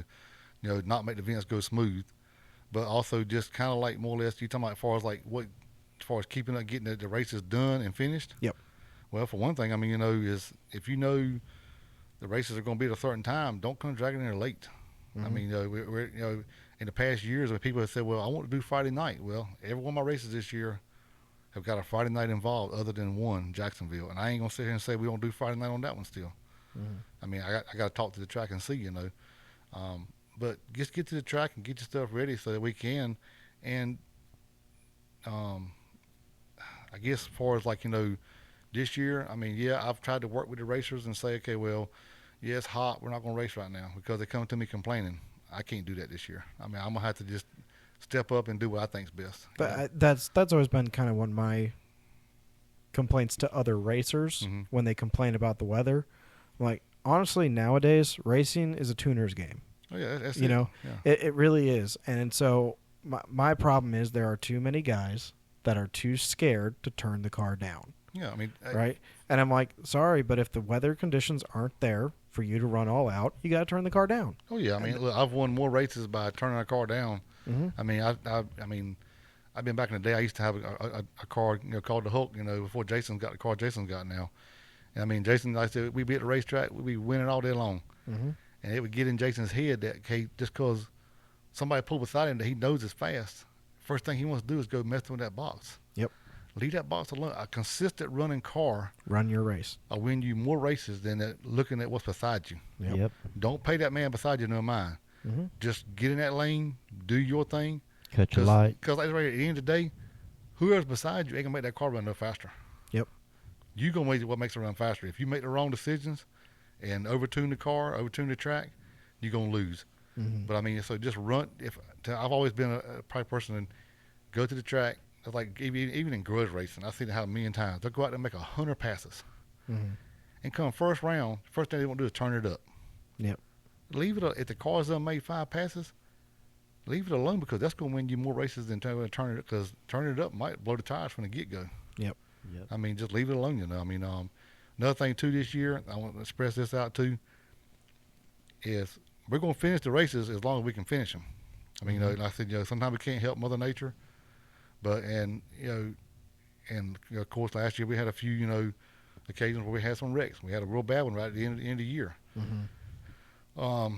you know, not make the events go smooth, but also just kind of like more or less you talking about as far as keeping up, getting the races done and finished. Yep. Well, for one thing, I mean, you know, is if you know the races are going to be at a certain time, don't come dragging in there late. I Mhm. mean, you know, we're you know, in the past years when people have said, well, I want to do Friday night. Well, every one of my races this year have got a Friday night involved other than one, Jacksonville. And I ain't going to sit here and say we don't do Friday night on that one still. Mhm. I mean, I got to talk to the track and see, you know. But just get to the track and get your stuff ready so that we can. And I guess as far as like, you know, this year, I mean, yeah, I've tried to work with the racers and say, okay, well, yeah, it's hot. We're not going to race right now because they come to me complaining. I can't do that this year. I mean, I'm going to have to just step up and do what I think's best. That's always been kind of one of my complaints to other racers Mhm. when they complain about the weather. Like, honestly, nowadays, racing is a tuner's game. Oh, yeah, that's You it. know, Yeah. it really is. And so my problem is there are too many guys that are too scared to turn the car down. Yeah, I mean, Right? And I'm like, sorry, but if the weather conditions aren't there for you to run all out, you got to turn the car down. oh, yeah. I mean, look, I've won more races by turning a car down. Mm-hmm. I mean, I mean, I've been back in the day. I used to have a car, you know, called the Hulk. You know, before Jason's got the car Jason's got now. And I mean, Jason, like I said, we'd be at the racetrack, we'd be winning all day long, Mm-hmm. and it would get in Jason's head that okay, just because somebody pulled beside him that he knows is fast, first thing he wants to do is go mess with that box. Yep. Leave that box alone. A consistent running car Run your race. will win you more races than looking at what's beside you. Yep. Don't pay that man beside you no mind. Mm-hmm. Just get in that lane, do your thing. Cut your light. Because like right at the end of the day, whoever's beside you ain't gonna make that car run no faster. Yep. You gonna make what makes it run faster. If you make the wrong decisions and overtune the car, overtune the track, you're gonna lose. Mm-hmm. But I mean, so just run. I've always been a type of person and go to the track. It's like even in grudge racing, I've seen it happen a million times. They'll go out there and make 100 passes, Mm-hmm. and come first round, first thing they want to do is turn it up. Yep. Leave it. If the car's done made 5 passes, leave it alone because that's going to win you more races than turning it. Because turning it up might blow the tires from the get go. Yep. I mean, just leave it alone. You know. I mean, another thing too this year, I want to express this out too. is we're going to finish the races as long as we can finish them. I mean, like I said, sometimes we can't help Mother Nature, but and of course last year we had a few occasions where we had some wrecks. We had a real bad one right at the end of the year. Mm-hmm.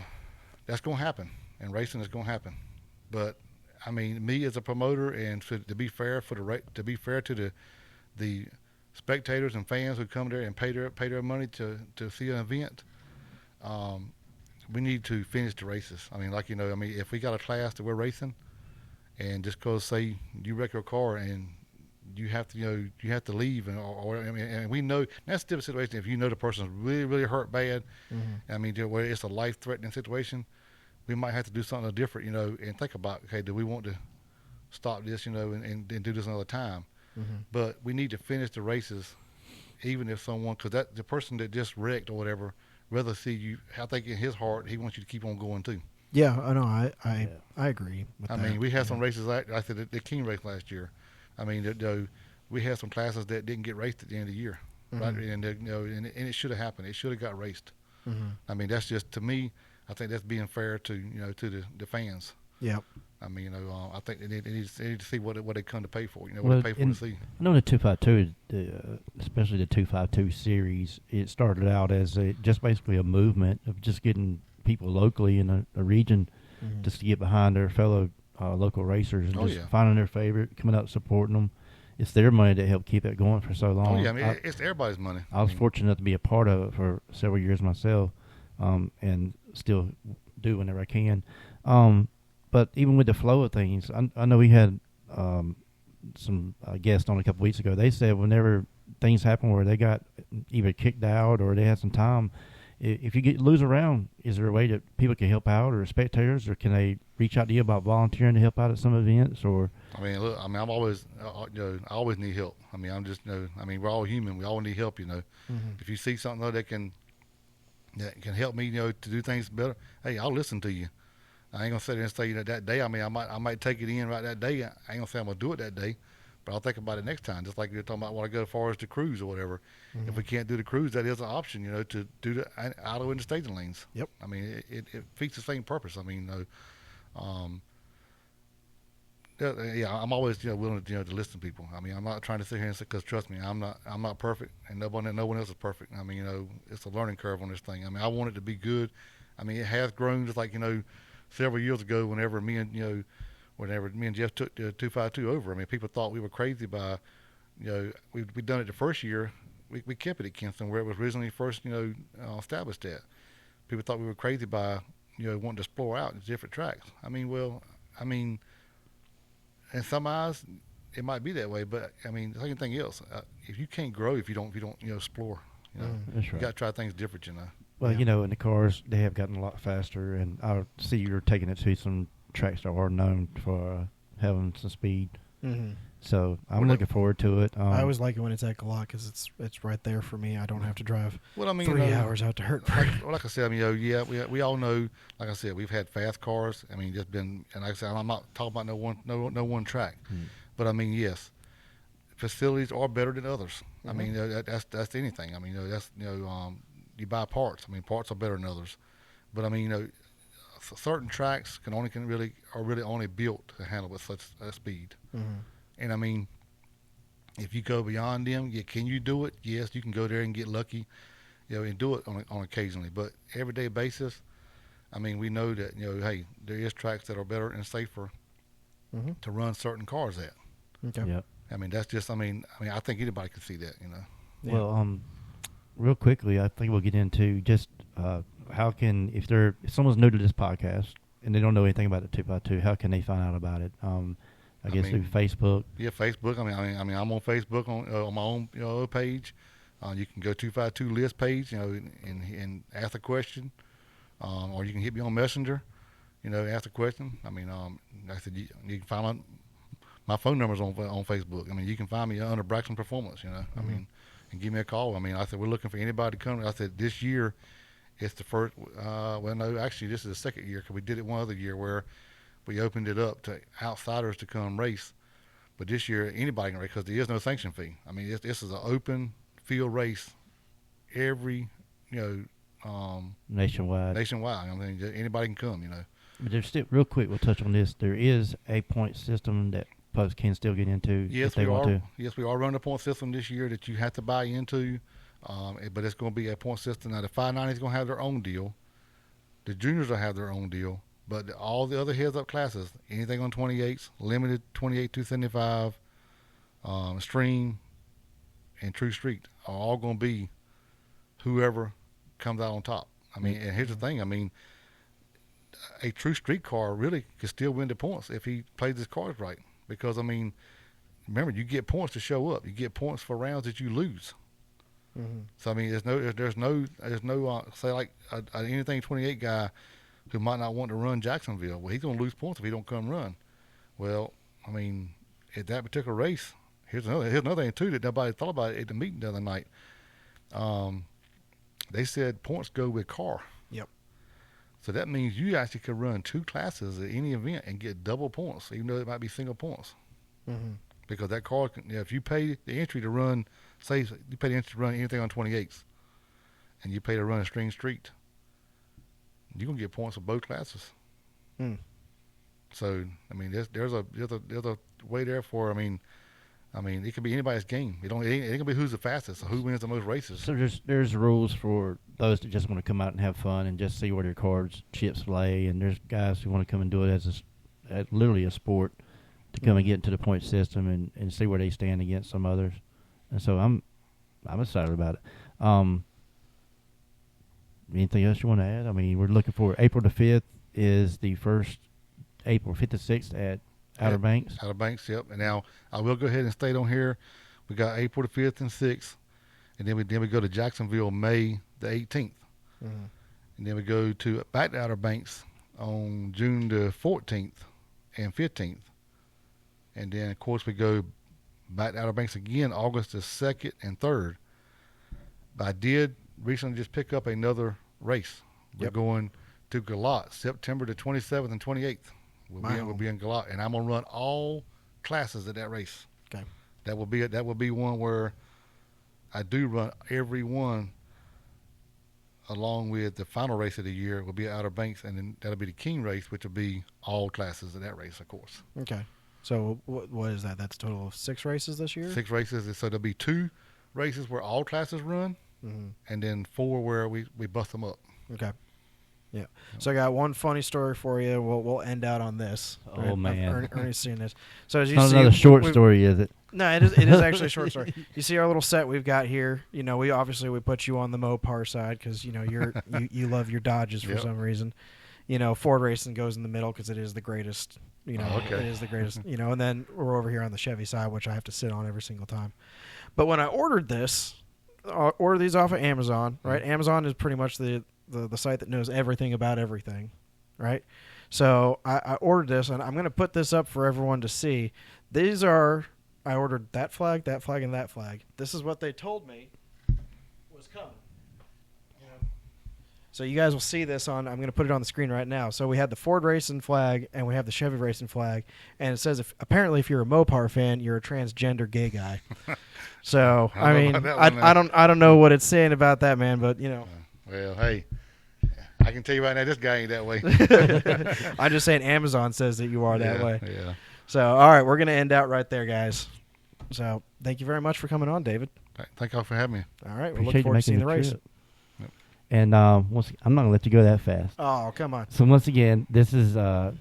That's going to happen, and racing is going to happen. But I mean, me as a promoter, and to be fair to the spectators and fans who come there and pay their money to see an event, we need to finish the races. I mean, if we got a class that we're racing, and just because say you wreck your car and you have to leave, and we know that's a different situation. If you know the person's really, really hurt bad, I mean, where it's a life-threatening situation, we might have to do something different, and think about, okay, do we want to stop this, and do this another time? But we need to finish the races, even if because the person that just wrecked or whatever, rather see you. I think in his heart, he wants you to keep on going too. Yeah, I know. I agree with that. I mean, we had some races like I said the King race last year. I mean, we had some classes that didn't get raced at the end of the year, right? And and it should have happened. It should have got raced. I mean, that's just, to me, I think that's being fair to to the fans. Yeah. I mean, I think they need to see what they come to pay for. What they pay for to see. I know the 252, especially the 252 series, it started out as just basically a movement of just getting people locally in a region just to get behind their fellow local racers and finding their favorite, coming out supporting them. It's their money that helped keep it going for so long. Oh yeah, I mean, it's everybody's money. I was fortunate enough to be a part of it for several years myself, and still do whenever I can. But even with the flow of things, I know we had some guests on a couple weeks ago. They said whenever things happen where they got either kicked out or they had some time, if you lose a round, is there a way that people can help out, or spectators, or can they reach out to you about volunteering to help out at some events? Or I mean, look, I mean, I'm always, I always need help. I mean, I'm just, I mean, we're all human. We all need help, If you see something that can help me, to do things better, hey, I'll listen to you. I ain't gonna sit there and say that day. I mean, I might take it in right that day. I ain't gonna say I'm gonna do it that day, but I'll think about it next time. Just like you're talking about when I go as far as the cruise or whatever. If we can't do the cruise, that is an option, to do the auto in the staging lanes. Yep. I mean, it defeats the same purpose. I mean, yeah, I'm always willing to listen to people. I mean, I'm not trying to sit here and say, because trust me, I'm not perfect, and no one else is perfect. I mean, it's a learning curve on this thing. I mean, I want it to be good. I mean, it has grown, just like several years ago, whenever me and Jeff took the 252 over. I mean, people thought we were crazy by, we'd done it the first year. We kept it at Kinston where it was originally first, established at. People thought we were crazy by, wanting to explore out different tracks. I mean, in some eyes, it might be that way, but I mean, like anything else, if you can't grow, if you don't, explore, That's right. You got to try things different, Well, in the cars, they have gotten a lot faster, and I see you're taking it to some tracks that are known for having some speed. So I'm looking forward to it. I always like it when it's at Galot because it's right there for me. I don't have to drive 3 hours out to Hertford. Like I said, I mean, yeah, we all know. Like I said, we've had fast cars. I mean, just been, and like I said, I'm not talking about no one track, but I mean, yes, facilities are better than others. I mean, that's anything. I mean, that's you buy parts. I mean, parts are better than others, but I mean, certain tracks are really only built to handle with such speed. And I mean, if you go beyond them, can you do it? Yes, you can go there and get lucky, and do it on occasionally. But everyday basis, I mean, we know that hey, there is tracks that are better and safer to run certain cars at. Okay. Yep. I mean, that's just. I mean, I think anybody can see that. Yeah. Well, real quickly, I think we'll get into just how can if someone's new to this podcast and they don't know anything about the 2x2, how can they find out about it? I guess through Facebook. Yeah, Facebook. I mean, I'm on Facebook on my own page. You can go 252 list page, and ask a question, or you can hit me on Messenger, ask a question. I mean, like I said, you can find out my phone number's on Facebook. I mean, you can find me under Braxton Performance. I mean, and give me a call. I mean, I said we're looking for anybody to come. I said this year, it's the first. Well, no, actually, this is the second year because we did it one other year where we opened it up to outsiders to come race. But this year, anybody can race because there is no sanction fee. I mean, this is an open field race every, nationwide. I mean, anybody can come, you know. But there's still, real quick, we'll touch on this. There is a point system that folks can still get into if they want to. Yes, we are running a point system this year that you have to buy into, but it's going to be a point system. Now, the 590 is going to have their own deal. The juniors will have their own deal. But all the other heads-up classes, anything on 28s, limited 28 275, stream, and true street are all going to be whoever comes out on top. I mean, and here's the thing. I mean, a true street car really could still win the points if he plays his cards right. Because, I mean, remember, you get points to show up. You get points for rounds that you lose. Mm-hmm. So, I mean, there's no say, like, anything 28 guy who might not want to run Jacksonville. Well, he's going to lose points if he don't come run. Well, I mean, at that particular race, here's another thing, too, that nobody thought about at the meeting the other night. They said points go with car. Yep. So that means you actually could run 2 classes at any event and get double points, even though it might be single points. Mm-hmm. Because that car, if you pay the entry to run, say you pay the entry to run anything on 28s, and you pay to run a string street, you're gonna get points for both classes. Mm. So I mean, there's a way there for. I mean, it could be anybody's game. It ain't gonna be who's the fastest or who wins the most races. So there's rules for those that just want to come out and have fun and just see where their cards chips lay, and there's guys who want to come and do it as literally a sport to come and get into the point system and see where they stand against some others. And so I'm excited about it. Anything else you want to add? I mean, we're looking for April the 5th is the first, April 5th to 6th at Outer Banks. Outer Banks, yep. And now I will go ahead and state on here, we got April the 5th and 6th, and then we go to Jacksonville May the 18th. Mm-hmm. And then we go back to Outer Banks on June the 14th and 15th. And then, of course, we go back to Outer Banks again August the 2nd and 3rd. But I did recently just pick up another race. We're going to Galat, September the 27th and 28th. We'll be in Galat, and I'm gonna run all classes at that race. Okay. That will be one where I do run every one, along with the final race of the year will be at Outer Banks, and then that'll be the King race, which will be all classes of that race, of course. Okay. So what is that? That's a total of 6 races this year? 6 races. So there'll be 2 races where all classes run, mm-hmm. and then 4 where we bust them up. Okay. Yeah. So I got one funny story for you. We'll end out on this. Oh, right? man. Ernie's seen this. So as you not see, another short story, is it? No, it is actually a short story. You see our little set we've got here. You know, we put you on the Mopar side because, you know, you love your Dodges for some reason. You know, Ford Racing goes in the middle because it is the greatest. You know, It is the greatest. You know, and then we're over here on the Chevy side, which I have to sit on every single time. But when I ordered this, ordered these off of Amazon, right? Mm-hmm. Amazon is pretty much the site that knows everything about everything, right? So I ordered this, and I'm going to put this up for everyone to see. I ordered that flag, and that flag. This is what they told me was coming. So you guys will see this I'm going to put it on the screen right now. So we had the Ford Racing flag, and we have the Chevy Racing flag, and it says apparently if you're a Mopar fan, you're a transgender gay guy. So I mean, I don't know what it's saying about that, man, but you know. Well, hey, I can tell you right now, this guy ain't that way. I'm just saying Amazon says that you are that way. Yeah. So, all right, we're going to end out right there, guys. So, thank you very much for coming on, David. Thank y'all for having me. All right, we'll look forward to seeing the race. Yep. And I'm not going to let you go that fast. Oh, come on. So, once again, this is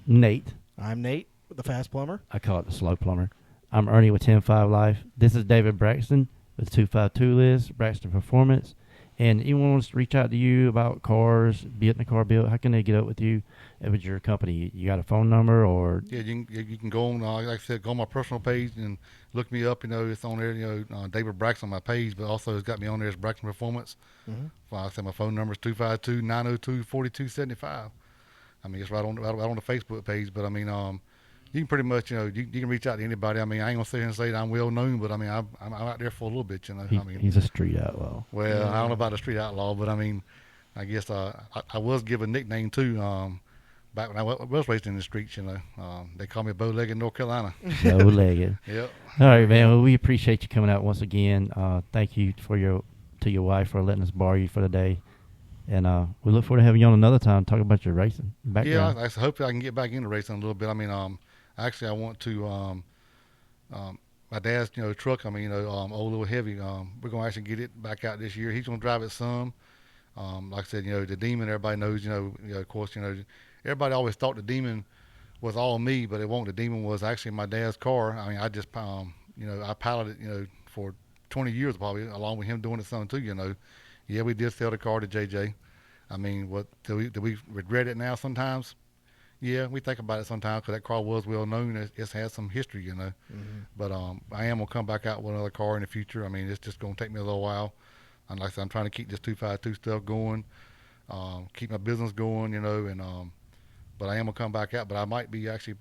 Nate. I'm Nate, the Fast Plumber. I call it the Slow Plumber. I'm Ernie with 10-5 Life. This is David Braxton with 252 Liz, Braxton Performance. And anyone wants to reach out to you about cars, getting a car built, how can they get up with you with your company? You got a phone number or? Yeah, you can go on, like I said, go on my personal page and look me up. You know, it's on there, you know, David Braxton on my page, but also it's got me on there as Braxton Performance. Mm-hmm. Well, like I said, my phone number is 252-902-4275. I mean, it's right on the Facebook page, but I mean, you can pretty much, you know, you can reach out to anybody. I mean, I ain't gonna sit here and say that I'm well known, but I mean, I'm out there for a little bit, you know. I mean, he's a street outlaw. Well, I don't know about a street outlaw, but I mean, I guess I was given a nickname too. Back when I was raised in the streets, you know, they call me Bow-Legged North Carolina. Bow-Legged. Yep. All right, man. Well, we appreciate you coming out once again. Thank you to your wife for letting us borrow you for the day. And we look forward to having you on another time, talk about your racing background. Yeah, I hope I can get back into racing a little bit. I mean, actually, I want to. My dad's, truck. I mean, old little heavy. We're gonna actually get it back out this year. He's gonna drive it some. Like I said, the Demon. Everybody knows. Of course, everybody always thought the Demon was all me, but it won't. The Demon was actually my dad's car. I mean, I just, I piloted, for 20 years probably, along with him doing it some too. Yeah, we did sell the car to JJ. I mean, do we regret it now sometimes? Yeah, we think about it sometimes because that car was well known. It's had some history, Mm-hmm. But I am going to come back out with another car in the future. I mean, it's just going to take me a little while. And like I said, I'm trying to keep this 252 stuff going, keep my business going, but I am going to come back out. But I might be actually,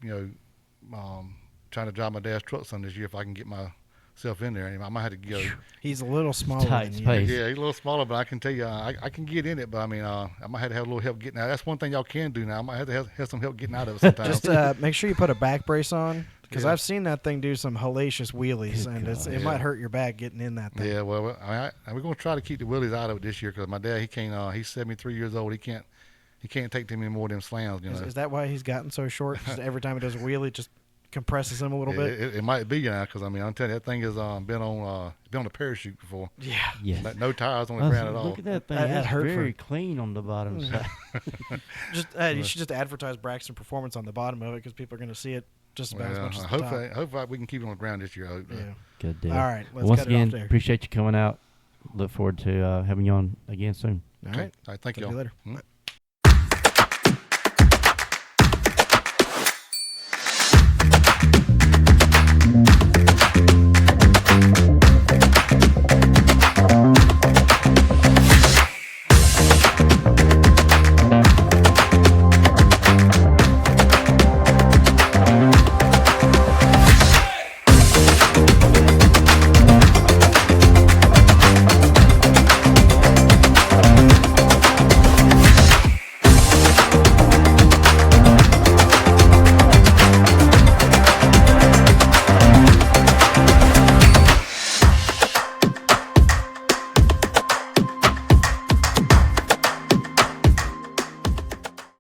trying to drive my dad's truck some this year if I can get myself in there. I might have to go. He's a little smaller tight than you. space. Yeah, he's a little smaller, but I can tell you, I can get in it. But I mean, I might have to have a little help getting out. That's one thing y'all can do now. I might have to have some help getting out of it sometimes. Just make sure you put a back brace on, because Yeah. I've seen that thing do some hellacious wheelies, and it Yeah. might hurt your back getting in that thing. Yeah, well, we're going to try to keep the wheelies out of it this year because my dad, he can't. He's 73 years old. He can't take too many more of them slams. Is that why he's gotten so short? Just every time he does a wheelie, it just compresses him a little bit. It might be now because I mean I'm telling you that thing has been on a parachute before. Yeah. Yes. No tires on the ground at all. Look at that thing. At That's Hertford. very clean on the bottom side. You should just advertise Braxton Performance on the bottom of it because people are going to see it just about as much as the top. Hopefully we can keep it on the ground this year. I hope. Yeah. Good deal. All right, let's Once cut it off again, there. appreciate you coming out. Look forward to having you on again soon. All right. All right. Thank Talk you. to you later. Hmm?